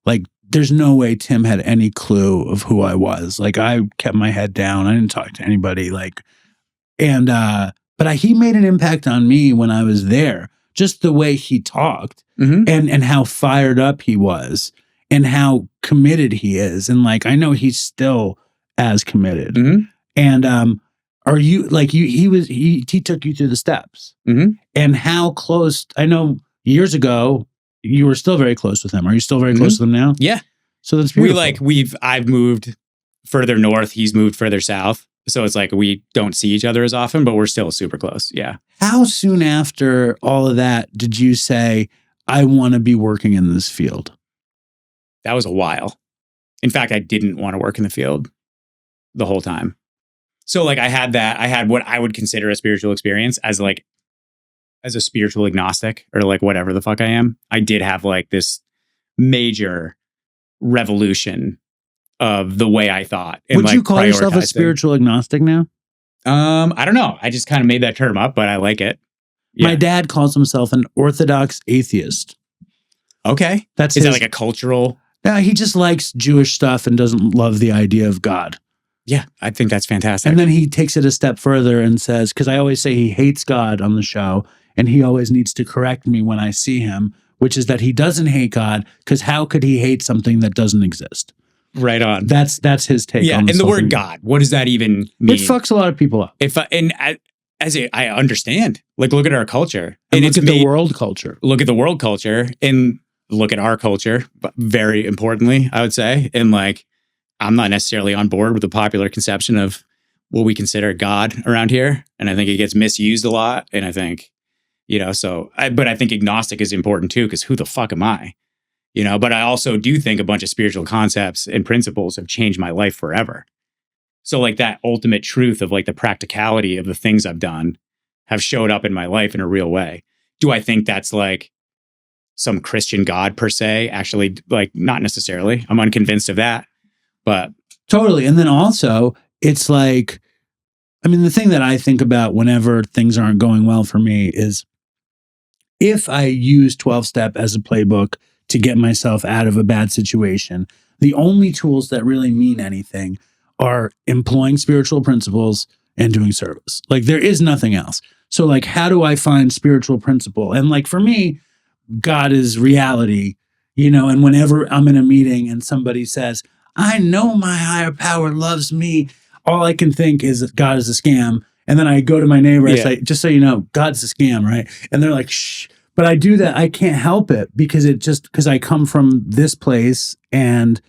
like there's no way Tim had any clue of who I was. Like I kept my head down. I didn't talk to anybody. Like, but he made an impact on me when I was there. Just the way he talked and how fired up he was and how committed he is. And like, I know he's still as committed. Mm-hmm. And, are you like he took you through the steps and how close? I know years ago you were still very close with him. Are you still very close to them now? Yeah. So that's beautiful. I've moved further north. He's moved further south. So it's like we don't see each other as often, but we're still super close. Yeah. How soon after all of that did you say, I want to be working in this field? That was a while. In fact, I didn't want to work in the field the whole time. So like I had what I would consider a spiritual experience as a spiritual agnostic or like whatever the fuck I am. I did have like this major revolution of the way I thought. And would you call yourself a spiritual agnostic now? I don't know. I just kind of made that term up, but I like it. Yeah. My dad calls himself an orthodox atheist. Okay. Is that like a cultural? No, he just likes Jewish stuff and doesn't love the idea of God. Yeah, I think that's fantastic. And then he takes it a step further and says, because I always say he hates God on the show, and he always needs to correct me when I see him, which is that he doesn't hate God, because how could he hate something that doesn't exist? Right on. That's his take. Yeah, and the word God, what does that even mean? It fucks a lot of people up. I understand. Like, look at our culture. And look at the world culture. Look at the world culture, and look at our culture, but very importantly, I would say. And like, I'm not necessarily on board with the popular conception of what we consider God around here. And I think it gets misused a lot. And I think, but I think agnostic is important too, because who the fuck am I? But I also do think a bunch of spiritual concepts and principles have changed my life forever. So like that ultimate truth of like the practicality of the things I've done have showed up in my life in a real way. Do I think that's like some Christian God per se? Actually, like not necessarily. I'm unconvinced of that. But totally. And then also, it's like, I mean, the thing that I think about whenever things aren't going well for me is if I use 12-step as a playbook to get myself out of a bad situation. The only tools that really mean anything are employing spiritual principles and doing service. Like there is nothing else. So like, how do I find spiritual principle? And like for me, God is reality, and whenever I'm in a meeting and somebody says, I know my higher power loves me, all I can think is that God is a scam. And then I go to my neighbor, I say, just so you know, God's a scam, right? And they're like, shh. But I do that. I can't help it because I come from this place and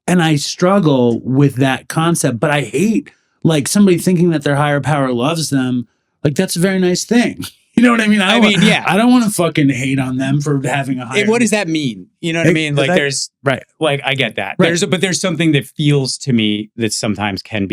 I struggle with that concept. But I hate like somebody thinking that their higher power loves them. Like that's a very nice thing. You know what I mean? I don't want to fucking hate on them for having a higher. What does that mean? You know what I mean? Like there's right. Like I get that. Right. But there's something that feels to me that sometimes can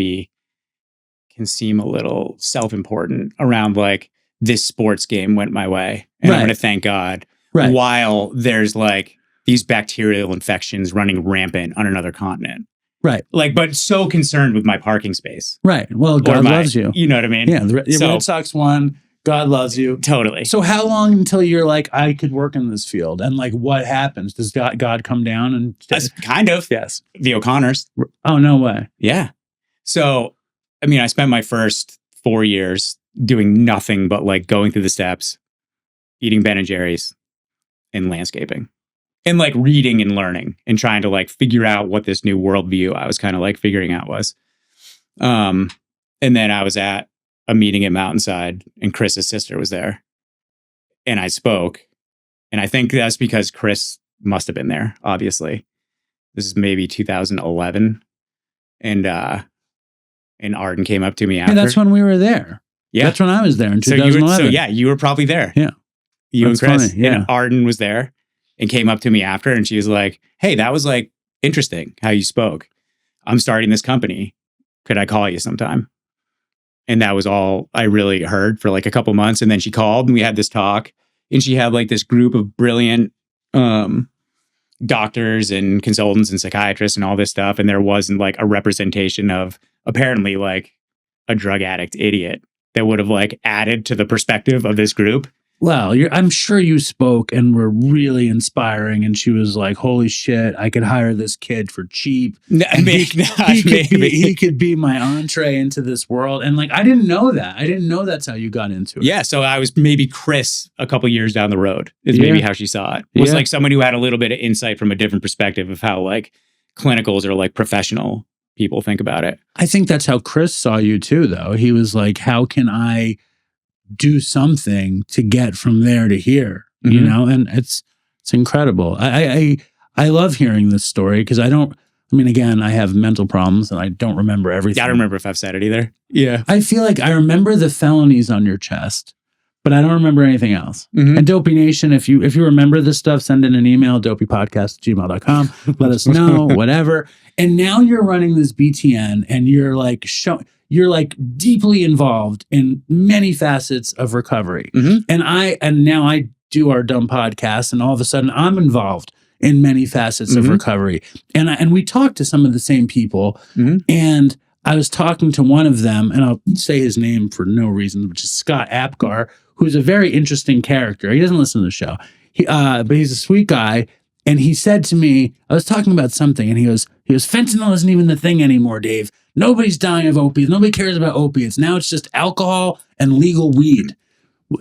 seem a little self-important around like this sports game went my way and I'm going to thank God. Right. While there's like these bacterial infections running rampant on another continent. Right. Like, but so concerned with my parking space. Right. Well, God loves you. You know what I mean? Yeah. The Red Sox won. God loves you. Totally. So how long until you're like, I could work in this field? And like, what happens? Does God come down and... Kind of. Yes. The O'Connors. Oh, no way. Yeah. So, I mean, I spent my first 4 years doing nothing but like going through the steps, eating Ben and Jerry's, and landscaping. And like reading and learning and trying to like figure out what this new worldview I was kind of like figuring out was. And then I was at a meeting at Mountainside and Chris's sister was there. And I spoke. And I think that's because Chris must have been there, obviously. This is maybe 2011. And Arden came up to me after. Yeah, that's when we were there. Yeah. That's when I was there in 2011. You were probably there. Yeah. You that's and Chris. Funny. Yeah. And Arden was there and came up to me after. And she was like, hey, that was like interesting how you spoke. I'm starting this company. Could I call you sometime? And that was all I really heard for like a couple months. And then she called and we had this talk. And she had like this group of brilliant doctors and consultants and psychiatrists and all this stuff. And there wasn't like a representation of apparently like a drug addict idiot that would have like added to the perspective of this group. Well, I'm sure you spoke and were really inspiring. And she was like, holy shit, I could hire this kid for cheap. He could be my entree into this world. And like, I didn't know that. I didn't know that's how you got into it. Yeah. So I was maybe Chris a couple years down the road is maybe how she saw it. Was like someone who had a little bit of insight from a different perspective of how like clinicals or like professional people think about it. I think that's how Chris saw you too, though. He was like, how can I do something to get from there to here, you know? And it's incredible. I love hearing this story because again, I have mental problems and I don't remember everything. I don't remember if I've said it either. Yeah. I feel like I remember the felonies on your chest, but I don't remember anything else. And Dopey Nation, if you remember this stuff, send in an email, dopeypodcast@gmail.com. Let us know, whatever. And now you're running this BTN and you're like you're like deeply involved in many facets of recovery. And now I do our dumb podcast and all of a sudden I'm involved in many facets of recovery. And we talked to some of the same people and I was talking to one of them and I'll say his name for no reason, which is Scott Apgar, who's a very interesting character. He doesn't listen to the show, but he's a sweet guy. And he said to me, I was talking about something and he goes, fentanyl isn't even the thing anymore, Dave. Nobody's dying of opiates. Nobody cares about opiates. Now it's just alcohol and legal weed.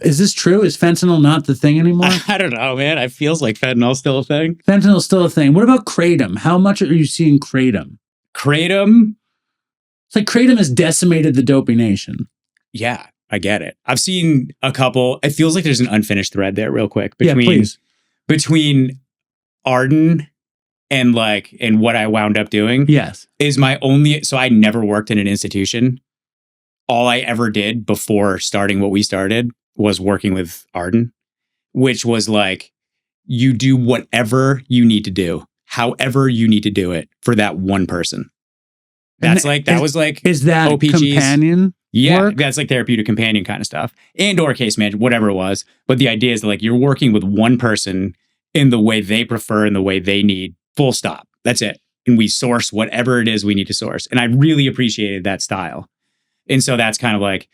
Is this true? Is fentanyl not the thing anymore? I don't know, man. It feels like fentanyl's still a thing. Fentanyl's still a thing. What about Kratom? How much are you seeing Kratom? Kratom? It's like Kratom has decimated the Dopey Nation. Yeah, I get it. I've seen a couple. It feels like there's an unfinished thread there real quick. Between Arden and what I wound up doing. Yes. Is my only, so I never worked in an institution. All I ever did before starting what we started was working with Arden, which was like, you do whatever you need to do, however you need to do it for that one person. That's is that OPGs. Companion? Yeah, work? that's like therapeutic companion kind of stuff and or case management, whatever it was. But the idea is like you're working with one person in the way they prefer and the way they need, full stop. That's it. And we source whatever it is we need to source. And I really appreciated that style. And so that's kind of like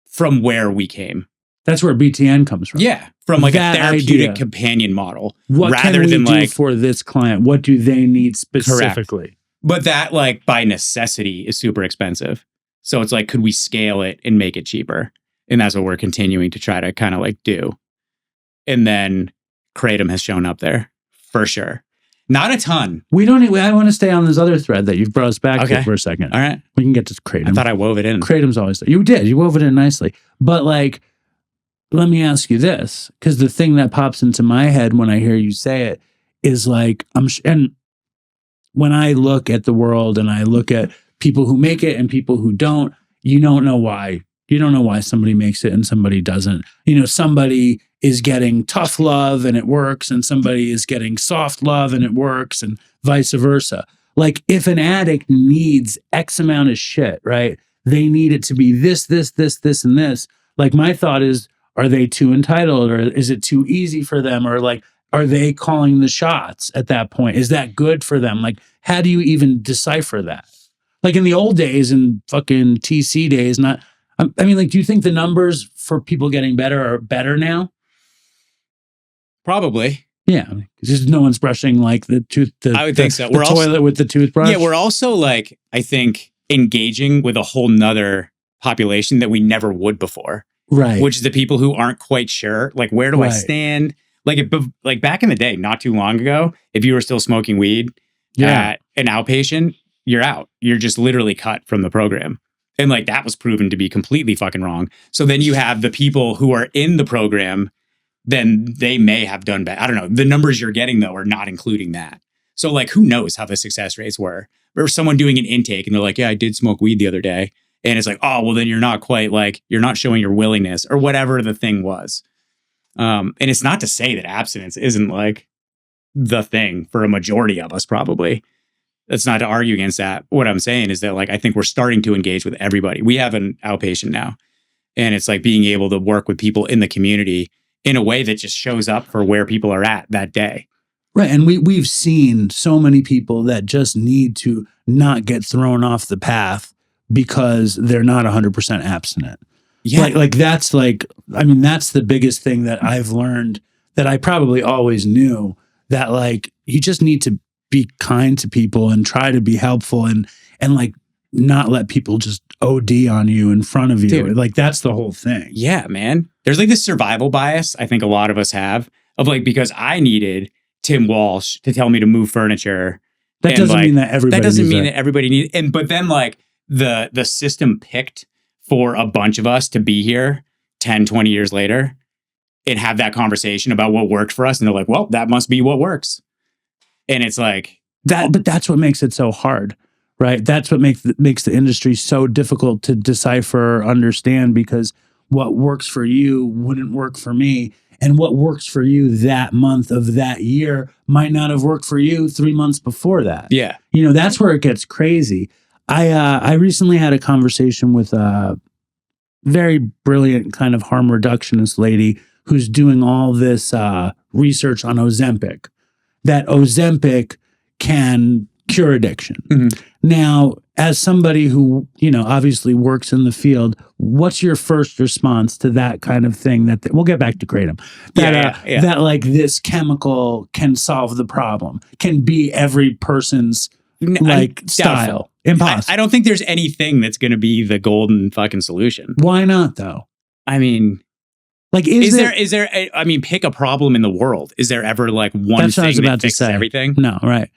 from where we came. That's where BTN comes from. Yeah, from like That a therapeutic idea. companion model. What rather can we than do like for this client? What do they need specifically? But that like by necessity is super expensive. So it's like, could we scale it and make it cheaper? And that's what we're continuing to try to kind of like do. And then Kratom has shown up there for sure. Not a ton. I want to stay on this other thread that you've brought us back to for a second. All right. We can get to Kratom. I thought I wove it in. Kratom's always there. You did. You wove it in nicely. But like, let me ask you this, because the thing that pops into my head when I hear you say it is like, and when I look at the world and I look at people who make it and people who don't, you don't know why. You don't know why somebody makes it and somebody doesn't. You know, somebody is getting tough love and it works, and somebody is getting soft love and it works, and vice versa. Like if an addict needs X amount of shit, right? They need it to be this, and this. Like my thought is, are they too entitled, or is it too easy for them? Or like, are they calling the shots at that point? Is that good for them? Like, how do you even decipher that? Like in the old days, in fucking TC days, I mean, like, do you think the numbers for people getting better are better now? Probably. Yeah. Just no one's brushing like the I would think so. The toilet with the toothbrush. Yeah, we're also like, I think, engaging with a whole nother population that we never would before. Right. Which is the people who aren't quite sure, like, where do I stand? Like back in the day, not too long ago, if you were still smoking weed at an outpatient, you're out. You're just literally cut from the program. And like that was proven to be completely fucking wrong. So then you have the people who are in the program, then they may have done bad. I don't know. The numbers you're getting though are not including that. So like who knows how the success rates were? Or someone doing an intake and they're like, yeah, I did smoke weed the other day. And it's like, oh, well then you're not quite like, you're not showing your willingness or whatever the thing was. And it's not to say that abstinence isn't like the thing for a majority of us probably. That's not to argue against that. What I'm saying is that like, I think we're starting to engage with everybody. We have an outpatient now, and it's like being able to work with people in the community in a way that just shows up for where people are at that day. Right. And we've seen so many people that just need to not get thrown off the path because they're not 100% abstinent. Yeah. Like that's like, I mean, that's the biggest thing that I've learned that I probably always knew, that like, you just need to be kind to people and try to be helpful and like not let people just OD on you in front of you. Dude. Like that's the whole thing. Yeah, man. There's like this survival bias I think a lot of us have of like, because I needed Tim Walsh to tell me to move furniture. That doesn't mean that everybody That doesn't mean that everybody needs it. But then like the system picked for a bunch of us to be here 10, 20 years later and have that conversation about what worked for us. And they're like, well, that must be what works. And it's like that, but that's what makes it so hard, right? That's what makes the industry so difficult to decipher or understand, because what works for you wouldn't work for me. And what works for you that month of that year might not have worked for you 3 months before that. Yeah. You know, that's where it gets crazy. I recently had a conversation with a very brilliant kind of harm reductionist lady who's doing all this research on Ozempic, that Ozempic can cure addiction. Mm-hmm. Now, as somebody who, you know, obviously works in the field, what's your first response to that kind of thing? That we'll get back to Kratom. That like this chemical can solve the problem, can be every person's like style. Impossible. I don't think there's anything that's going to be the golden fucking solution. Why not though? I mean, like, is there I mean, pick a problem in the world. Is there ever like one thing that fixes everything? No, right.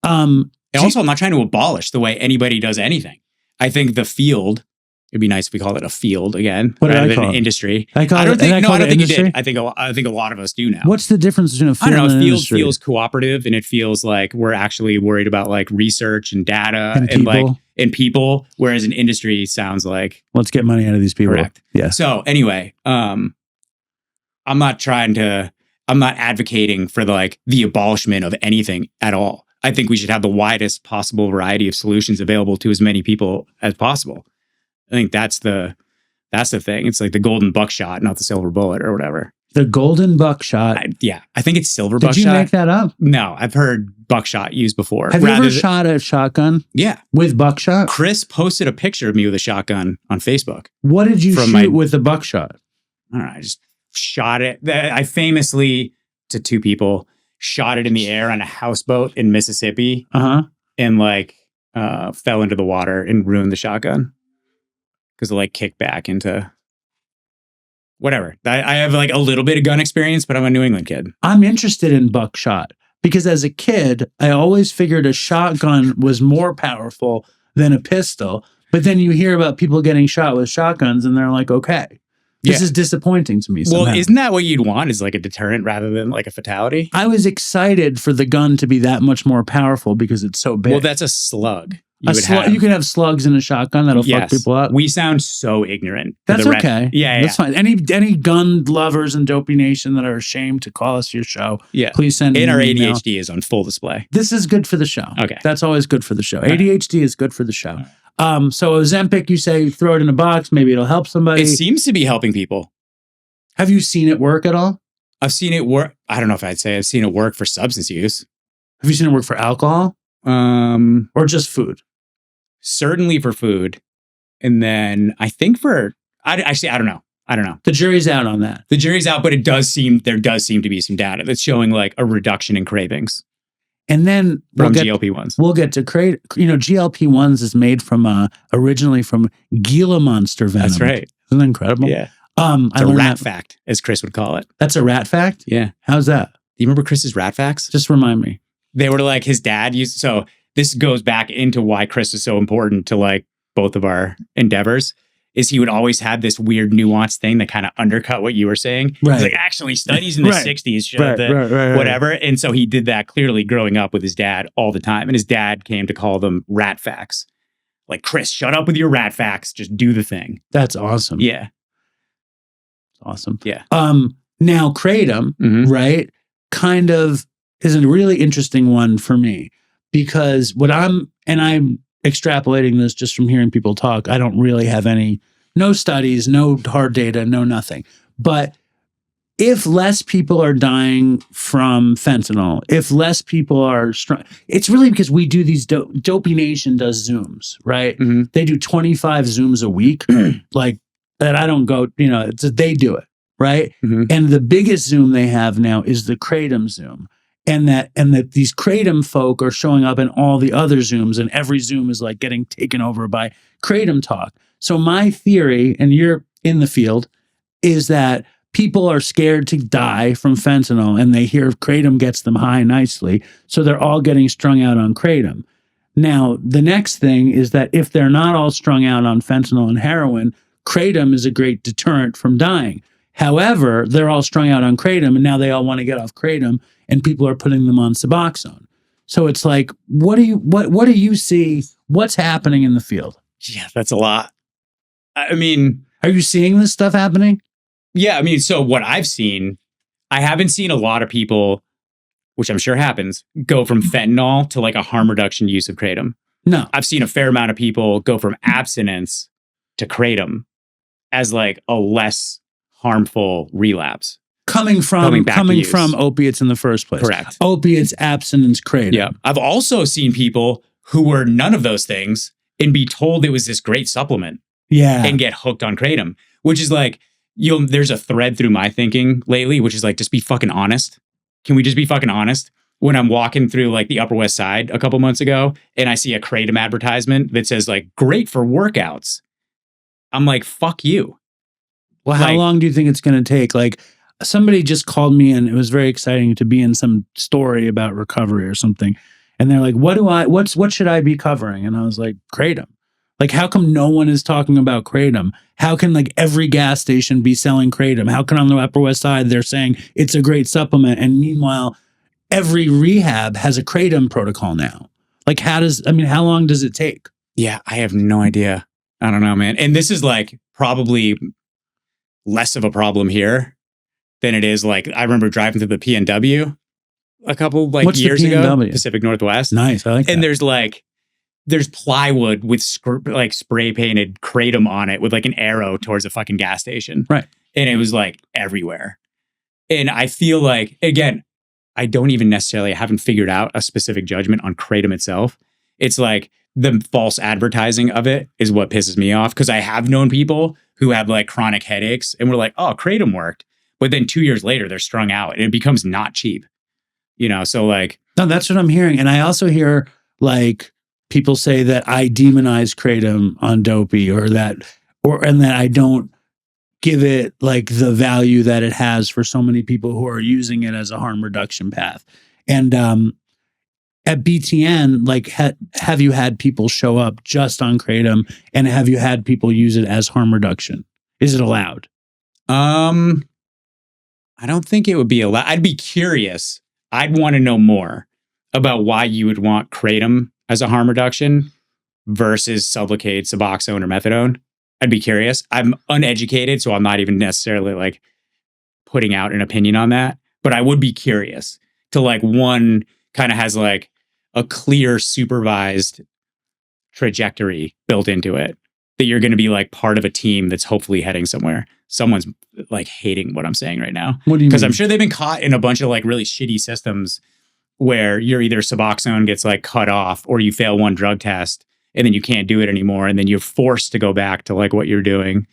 And also, I'm not trying to abolish the way anybody does anything. I think the field, it'd be nice if we call it a field again, rather than an industry. I don't think you did. I think a lot of us do now. What's the difference between a field and an industry? Feels cooperative, and it feels like we're actually worried about like research and data and people, whereas an industry sounds like let's get money out of these people. Correct. Yeah. So anyway, I'm not advocating for the abolishment of anything at all. I think we should have the widest possible variety of solutions available to as many people as possible. I think that's the thing. It's like the golden buckshot, not the silver bullet or whatever. The golden buckshot. I think it's silver buckshot. Did you make that up? No, I've heard buckshot used before. Have you ever shot a shotgun? Yeah. With buckshot? Chris posted a picture of me with a shotgun on Facebook. What did you shoot with the buckshot? I don't know, I just shot it. I famously, to two people, shot it in the air on a houseboat in Mississippi and like fell into the water and ruined the shotgun because it like kicked back into whatever. I have like a little bit of gun experience, but I'm a New England kid. I'm interested in buckshot because as a kid, I always figured a shotgun was more powerful than a pistol. But then you hear about people getting shot with shotguns and they're like, okay, this is disappointing to me somehow. Well, isn't that what you'd want is like a deterrent rather than like a fatality? I was excited for the gun to be that much more powerful because it's so big. Well, that's a slug. You can have slugs in a shotgun that'll fuck people up. We sound so ignorant. That's okay. Yeah, that's fine. Any gun lovers in Dopey Nation that are ashamed to call us your show, please send in an our email. ADHD is on full display. This is good for the show. Okay. That's always good for the show. ADHD is good for the show. So Ozempic, you say throw it in a box, maybe it'll help somebody. It seems to be helping people. Have you seen it work at all? I've seen it work. I don't know if I'd say I've seen it work for substance use. Have you seen it work for alcohol? Or just food? Certainly for food. And then I think I don't know. The jury's out on that. The jury's out, but there does seem to be some data that's showing like a reduction in cravings. And then from GLP-1s. We'll get to create, GLP-1s is made from originally from Gila monster venom. That's right. Isn't that incredible? Yeah. It's a rat fact, as Chris would call it. That's a rat fact? Yeah. How's that? Do you remember Chris's rat facts? Just remind me. They were like his dad used. So this goes back into why Chris is so important to like both of our endeavors. Is he would always have this weird nuanced thing that kind of undercut what you were saying. Right. He's like, actually, studies in the 60s show that whatever. And so he did that clearly growing up with his dad all the time. And his dad came to call them rat facts. Like, Chris, shut up with your rat facts. Just do the thing. That's awesome. Yeah. Awesome. Yeah. Now, Kratom, right, kind of is a really interesting one for me because I'm extrapolating this just from hearing people talk. I don't really have no studies, no hard data, no nothing. But if less people are dying from fentanyl, if less people are strong, it's really because we do these, Dopey Nation does Zooms, right? They do 25 Zooms a week, like that I don't go, they do it, right? And the biggest Zoom they have now is the Kratom Zoom. And that these Kratom folk are showing up in all the other Zooms, and every Zoom is like getting taken over by Kratom talk. So my theory, and you're in the field, is that people are scared to die from fentanyl, and they hear Kratom gets them high nicely, so they're all getting strung out on Kratom. Now, the next thing is that if they're not all strung out on fentanyl and heroin, Kratom is a great deterrent from dying. However, they're all strung out on Kratom, and now they all want to get off Kratom, and people are putting them on Suboxone. So it's like, what do you see? What's happening in the field? Yeah, that's a lot. I mean, are you seeing this stuff happening? Yeah, I mean, so what I've seen, I haven't seen a lot of people, which I'm sure happens, go from fentanyl to like a harm reduction use of Kratom. No. I've seen a fair amount of people go from abstinence to Kratom as like a less harmful relapse. Coming from opiates in the first place. Correct. Opiates, abstinence, Kratom. Yeah. I've also seen people who were none of those things and be told it was this great supplement. Yeah. And get hooked on Kratom, which is like, there's a thread through my thinking lately, which is like, just be fucking honest. Can we just be fucking honest? When I'm walking through like the Upper West Side a couple months ago and I see a Kratom advertisement that says like, great for workouts. I'm like, fuck you. Well, how long do you think it's going to take? Like, somebody just called me and it was very exciting to be in some story about recovery or something. And they're like, what should I be covering? And I was like, Kratom. Like, how come no one is talking about Kratom? How can like every gas station be selling Kratom? How come on the Upper West Side they're saying it's a great supplement? And meanwhile, every rehab has a Kratom protocol now. Like, how long does it take? Yeah, I have no idea. I don't know, man. And this is like probably less of a problem here than it is like, I remember driving through the PNW a couple years ago, Pacific Northwest. Nice. I like that. And there's plywood with spray painted Kratom on it with like an arrow towards a fucking gas station. Right. And it was like everywhere. And I feel like, again, I haven't figured out a specific judgment on Kratom itself. It's like, the false advertising of it is what pisses me off. Because I have known people who have like chronic headaches and were like, oh, Kratom worked. But then 2 years later, they're strung out and it becomes not cheap. So like. No, that's what I'm hearing. And I also hear like people say that I demonize Kratom on Dopey and that I don't give it like the value that it has for so many people who are using it as a harm reduction path. And at BTN, like, have you had people show up just on Kratom, and have you had people use it as harm reduction? Is it allowed? I don't think it would be allowed. I'd be curious. I'd want to know more about why you would want Kratom as a harm reduction versus Sublocade, Suboxone, or Methadone. I'd be curious. I'm uneducated, so I'm not even necessarily like putting out an opinion on that. But I would be curious to like, one kind of has like a clear supervised trajectory built into it that you're going to be like part of a team that's hopefully heading somewhere. Someone's like hating what I'm saying right now. What do you mean? Because I'm sure they've been caught in a bunch of like really shitty systems where you're either Suboxone gets like cut off or you fail one drug test and then you can't do it anymore. And then you're forced to go back to like what you're doing.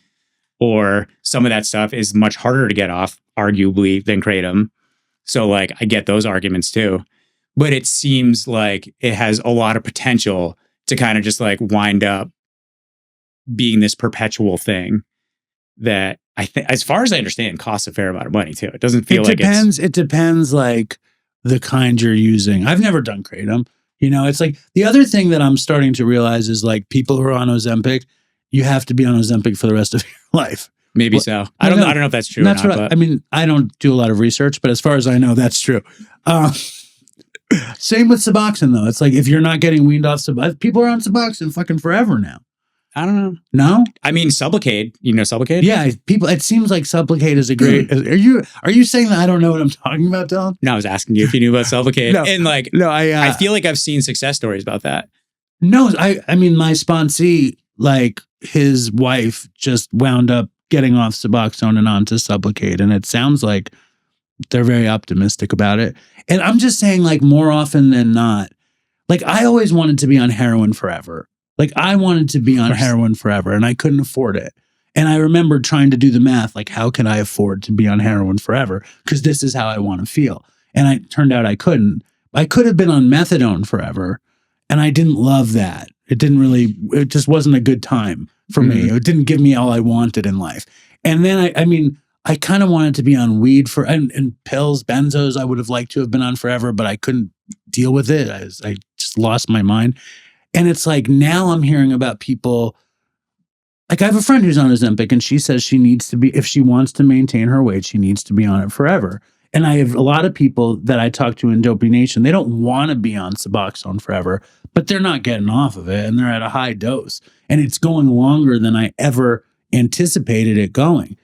Or some of that stuff is much harder to get off, arguably, than Kratom. So like, I get those arguments too. But it seems like it has a lot of potential to kind of just like wind up being this perpetual thing that I think, as far as I understand, costs a fair amount of money too. It doesn't feel like it depends like the kind you're using. I've never done Kratom. It's like the other thing that I'm starting to realize is like people who are on Ozempic, you have to be on Ozempic for the rest of your life. Maybe so. I don't know if that's true. That's what I mean. I don't do a lot of research, but as far as I know, that's true. Same with Suboxone though. It's like if you're not getting weaned off Suboxone, people are on Suboxone fucking forever now. I don't know. No? I mean, Sublocade. You know Sublocade? Yeah, people. It seems like Sublocade is a great. Are you saying that I don't know what I'm talking about, Dylan? No, I was asking you if you knew about Sublocade. I feel like I've seen success stories about that. No, I mean, my sponsee, like his wife, just wound up getting off Suboxone and onto Sublocade, and it sounds like they're very optimistic about it. And I'm just saying, like, more often than not, like I always wanted to be on heroin forever. Like I wanted to be on heroin forever and I couldn't afford it. And I remember trying to do the math, like how can I afford to be on heroin forever? Because this is how I want to feel. And it turned out I couldn't. I could have been on methadone forever. And I didn't love that. It it just wasn't a good time for me. It didn't give me all I wanted in life. And then I kind of wanted to be on weed and pills, benzos. I would have liked to have been on forever, but I couldn't deal with it. I just lost my mind. And it's like now I'm hearing about people, like I have a friend who's on Ozempic and she says she needs to be, if she wants to maintain her weight, she needs to be on it forever. And I have a lot of people that I talk to in Dopey Nation, they don't want to be on Suboxone forever, but they're not getting off of it and they're at a high dose. And it's going longer than I ever anticipated it going.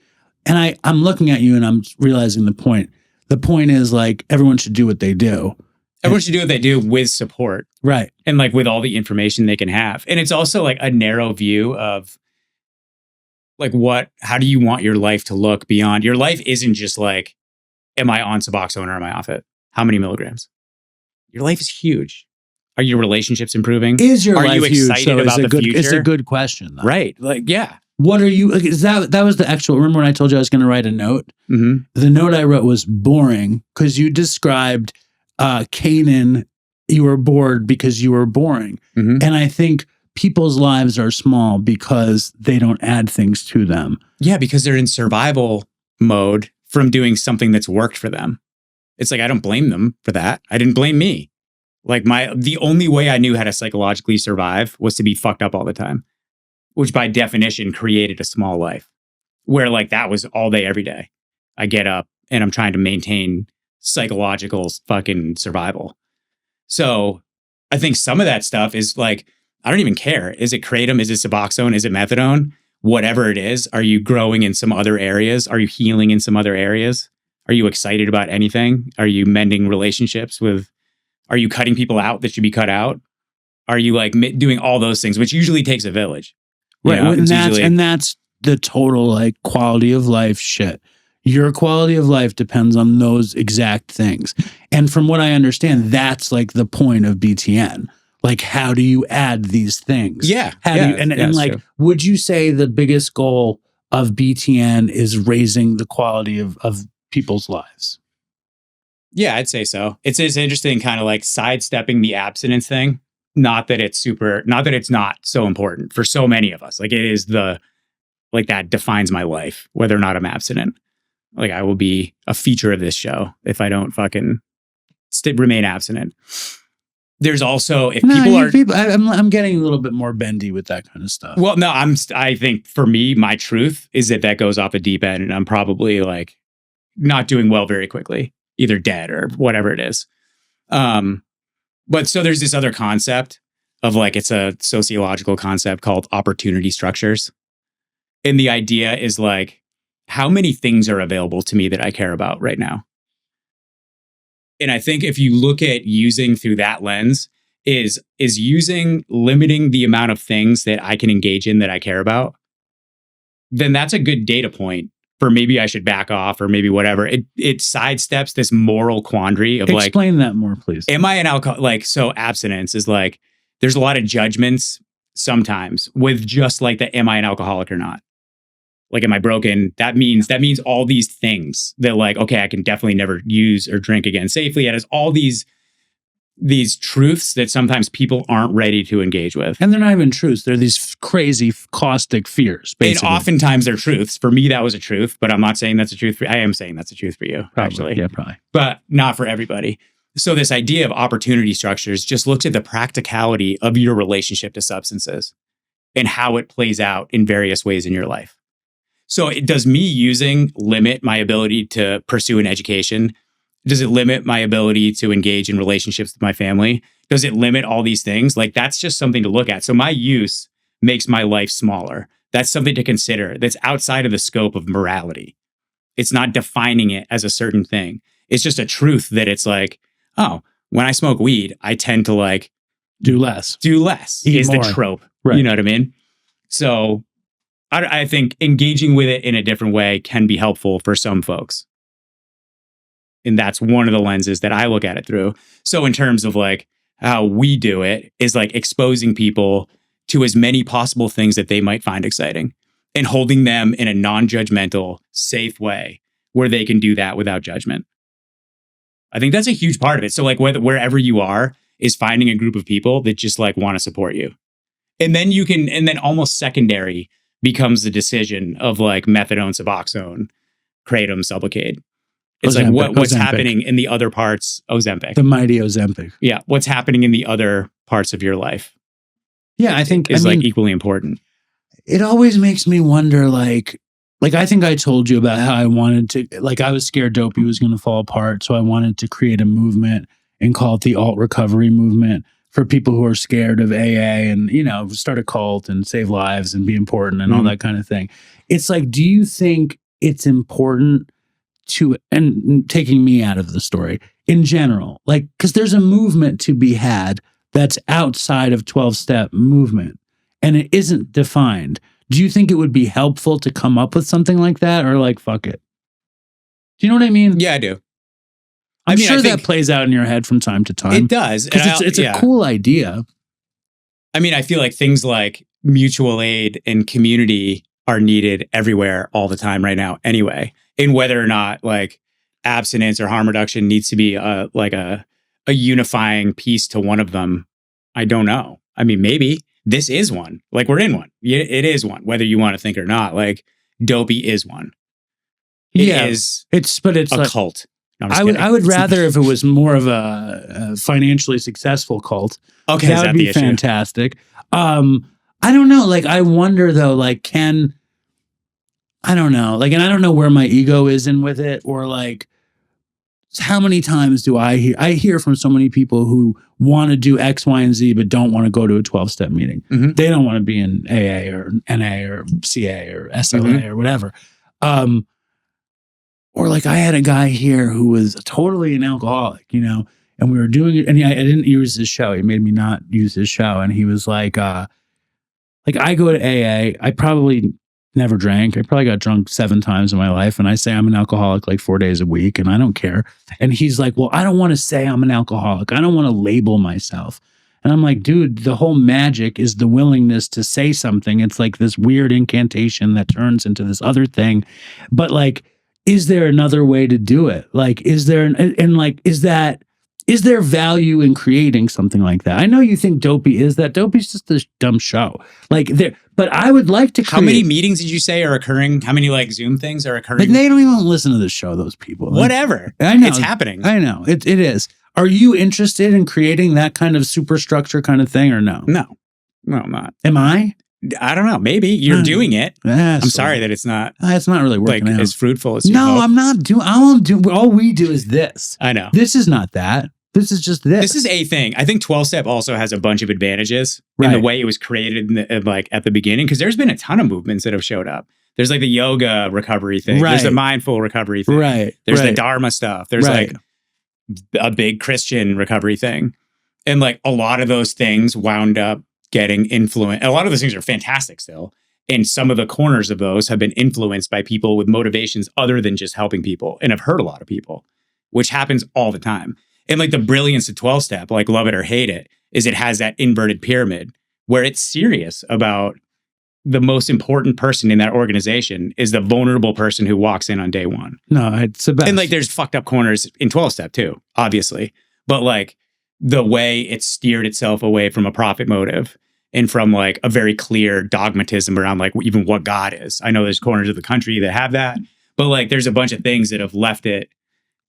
And I'm looking at you and I'm realizing the point. The point is like everyone should do what they do. Everyone should do what they do with support. Right. And like with all the information they can have. And it's also like a narrow view of like how do you want your life to look beyond? Your life isn't just like, am I on Suboxone or am I off it? How many milligrams? Your life is huge. Are your relationships improving? Is your life huge? Are you excited about the future? It's a good question, though. Right. Like, yeah. What are you, is that was the actual, remember when I told you I was going to write a note? Mm-hmm. The note I wrote was boring because you described Kanan, you were bored because you were boring. Mm-hmm. And I think people's lives are small because they don't add things to them. Yeah, because they're in survival mode from doing something that's worked for them. It's like, I don't blame them for that. I didn't blame me. Like the only way I knew how to psychologically survive was to be fucked up all the time, which by definition created a small life where like that was all day, every day. I get up and I'm trying to maintain psychological fucking survival. So I think some of that stuff is like, I don't even care. Is it Kratom? Is it Suboxone? Is it Methadone? Whatever it is, are you growing in some other areas? Are you healing in some other areas? Are you excited about anything? Are you mending relationships are you cutting people out that should be cut out? Are you like doing all those things, which usually takes a village? Right. And that's the total like quality of life shit. Your quality of life depends on those exact things. And from what I understand, that's like the point of BTN. Like, how do you add these things? Yeah. How do you, and like, true. Would you say the biggest goal of BTN is raising the quality of people's lives? Yeah, I'd say so. It's interesting, kind of like sidestepping the abstinence thing. Not that it's not so important for so many of us. Like, it is that defines my life, whether or not I'm abstinent. Like, I will be a feature of this show if I don't fucking remain abstinent. There's also, if people are, I'm getting a little bit more bendy with that kind of stuff. Well, no, I think for me, my truth is that goes off the deep end, and I'm probably like not doing well very quickly, either dead or whatever it is. But so there's this other concept of like, it's a sociological concept called opportunity structures. And the idea is like, how many things are available to me that I care about right now? And I think if you look at using through that lens, is using limiting the amount of things that I can engage in that I care about, then that's a good data point for maybe I should back off or maybe whatever. It sidesteps this moral quandary of like, explain that more, please. Am I an alcoholic? Like, so abstinence is like, there's a lot of judgments sometimes with just like the, am I an alcoholic or not? Like, am I broken? That means all these things that like, okay, I can definitely never use or drink again safely. And it's all these truths that sometimes people aren't ready to engage with. And they're not even truths. They're these crazy caustic fears, basically. And oftentimes they're truths. For me, that was a truth, but I'm not saying that's a truth for you. I am saying that's a truth for you, probably, actually. Yeah, probably. But not for everybody. So this idea of opportunity structures just looks at the practicality of your relationship to substances and how it plays out in various ways in your life. So does me using limit my ability to pursue an education? Does it limit my ability to engage in relationships with my family? Does it limit all these things? Like, that's just something to look at. So my use makes my life smaller. That's something to consider. That's outside of the scope of morality. It's not defining it as a certain thing. It's just a truth that it's like, oh, when I smoke weed, I tend to like do less. Eat is more. The trope. Right. You know what I mean? So I think engaging with it in a different way can be helpful for some folks. And that's one of the lenses that I look at it through. So in terms of like how we do it is like exposing people to as many possible things that they might find exciting and holding them in a non-judgmental, safe way where they can do that without judgment. I think that's a huge part of it. So like wherever you are is finding a group of people that just like want to support you. And then almost secondary becomes the decision of like Methadone, Suboxone, Kratom, Sublocade. It's Ozempic, like what's happening in the other parts, Ozempic. The mighty Ozempic. Yeah. What's happening in the other parts of your life. Yeah, I think is like equally important. It always makes me wonder, like I think I told you about how I wanted to, like I was scared Dopey was going to fall apart. So I wanted to create a movement and call it the alt recovery movement for people who are scared of AA and, you know, start a cult and save lives and be important and all that kind of thing. It's like, do you think it's important to, and taking me out of the story in general, like, because there's a movement to be had that's outside of 12-step movement and it isn't defined. Do you think it would be helpful to come up with something like that or like, fuck it? Do you know what I mean? Yeah, I do. I'm sure that plays out in your head from time to time. It does. Because it's a cool idea. I mean, I feel like things like mutual aid and community are needed everywhere all the time right now anyway. And whether or not like abstinence or harm reduction needs to be a unifying piece to one of them, I don't know. I mean, maybe this is one. Like, we're in one. It is one, whether you want to think or not. Like, Dopey is one. It's a like, cult. No, I would rather if it was more of a financially successful cult. Okay, that would be fantastic. I don't know. Like, I wonder though. Like, I don't know. Like, and I don't know where my ego is in with it, or like, how many times do I hear from so many people who want to do X, Y, and Z, but don't want to go to a 12-step meeting. Mm-hmm. They don't want to be in AA or NA or CA or SLA or whatever. Or like I had a guy here who was totally an alcoholic, you know, and we were doing it. And I didn't use his show. He made me not use his show. And he was like I go to AA. I probably never drank. I probably got drunk 7 times in my life. And I say I'm an alcoholic like 4 days a week and I don't care. And he's like, well, I don't want to say I'm an alcoholic. I don't want to label myself. And I'm like, dude, the whole magic is the willingness to say something. It's like this weird incantation that turns into this other thing. But like, is there another way to do it? Like, is there, is there value in creating something like that? I know you think Dopey is that. Dopey's just this dumb show. Like there, but I would like to create. How many meetings did you say are occurring? How many like Zoom things are occurring? Like, they don't even listen to the show, those people. Whatever. I know. It's happening. I know. It is. Are you interested in creating that kind of superstructure kind of thing or no? No, I'm not. Am I? I don't know. Maybe you're doing it. I'm sorry that it's not. It's not really working out. As fruitful as you No, hope. I'm not doing. I won't do. All we do is this. I know. This is not that. This is just this. This is a thing. I think 12-step also has a bunch of advantages in the way it was created like at the beginning, because there's been a ton of movements that have showed up. There's like the yoga recovery thing. Right. There's the mindful recovery thing. Right. There's the Dharma stuff. There's like a big Christian recovery thing. And like a lot of those things wound up getting influenced. A lot of those things are fantastic still. And some of the corners of those have been influenced by people with motivations other than just helping people, and have hurt a lot of people, which happens all the time. And like the brilliance of 12-step, like love it or hate it, is it has that inverted pyramid where it's serious about the most important person in that organization is the vulnerable person who walks in on day one. No, it's the best. And like there's fucked up corners in 12-step too, obviously. But like the way it steered itself away from a profit motive and from like a very clear dogmatism around like even what God is. I know there's corners of the country that have that, but like there's a bunch of things that have left it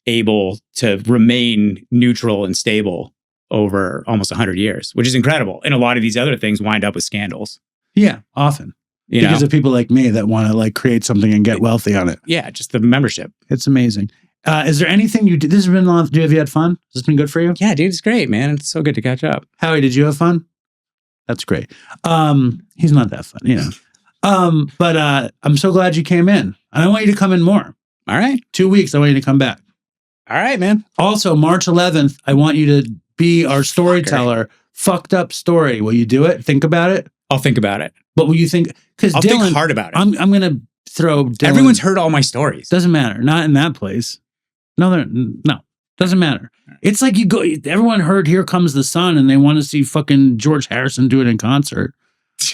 able to remain neutral and stable over almost 100 years, which is incredible. And a lot of these other things wind up with scandals. Yeah, often. Because of people like me that want to like create something and get wealthy on it. Yeah, just the membership. It's amazing. Is there anything you did? This has been long. Have you had fun? Has this been good for you? Yeah, dude, it's great, man. It's so good to catch up. Howie, did you have fun? That's great. He's not that fun, you know. But I'm so glad you came in. I want you to come in more. All right. 2 weeks, I want you to come back. All right, man. Also, March 11th, I want you to be our storyteller. Fucked up story. Will you do it? Think about it? I'll think about it. But will you think? Because I'll think hard about it. I'm going to throw Dylan. Everyone's heard all my stories. Doesn't matter. Not in that place. No. Doesn't matter. It's like you go. Everyone heard "Here Comes the Sun" and they want to see fucking George Harrison do it in concert.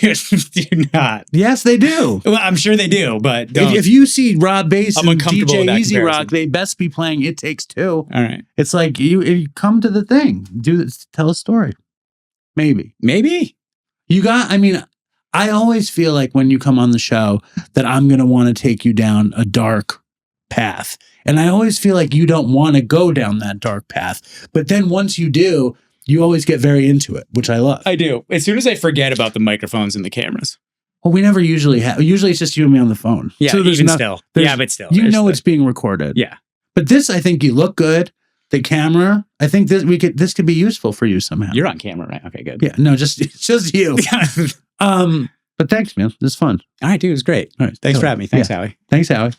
Do not. Yes, they do. Well, I'm sure they do, but don't. If you see Rob Bass I'm and uncomfortable with DJ that Easy comparison. Rock, they best be playing "It Takes Two." All right. It's like you come to the thing, do this, tell a story. Maybe you got. I mean, I always feel like when you come on the show that I'm going to want to take you down a dark path. And I always feel like you don't want to go down that dark path. But then once you do, you always get very into it, which I love. I do. As soon as I forget about the microphones and the cameras. Well, we never usually have. Usually it's just you and me on the phone. Yeah, so even still. Yeah, but still. You know it's being recorded. Yeah. But this, I think you look good. The camera, I think this could be useful for you somehow. You're on camera, right? Okay, good. Yeah, no, just you. But thanks, man. This is fun. All right, dude, it was great. All right. Thanks for having me. Thanks, Howie. Thanks, Howie.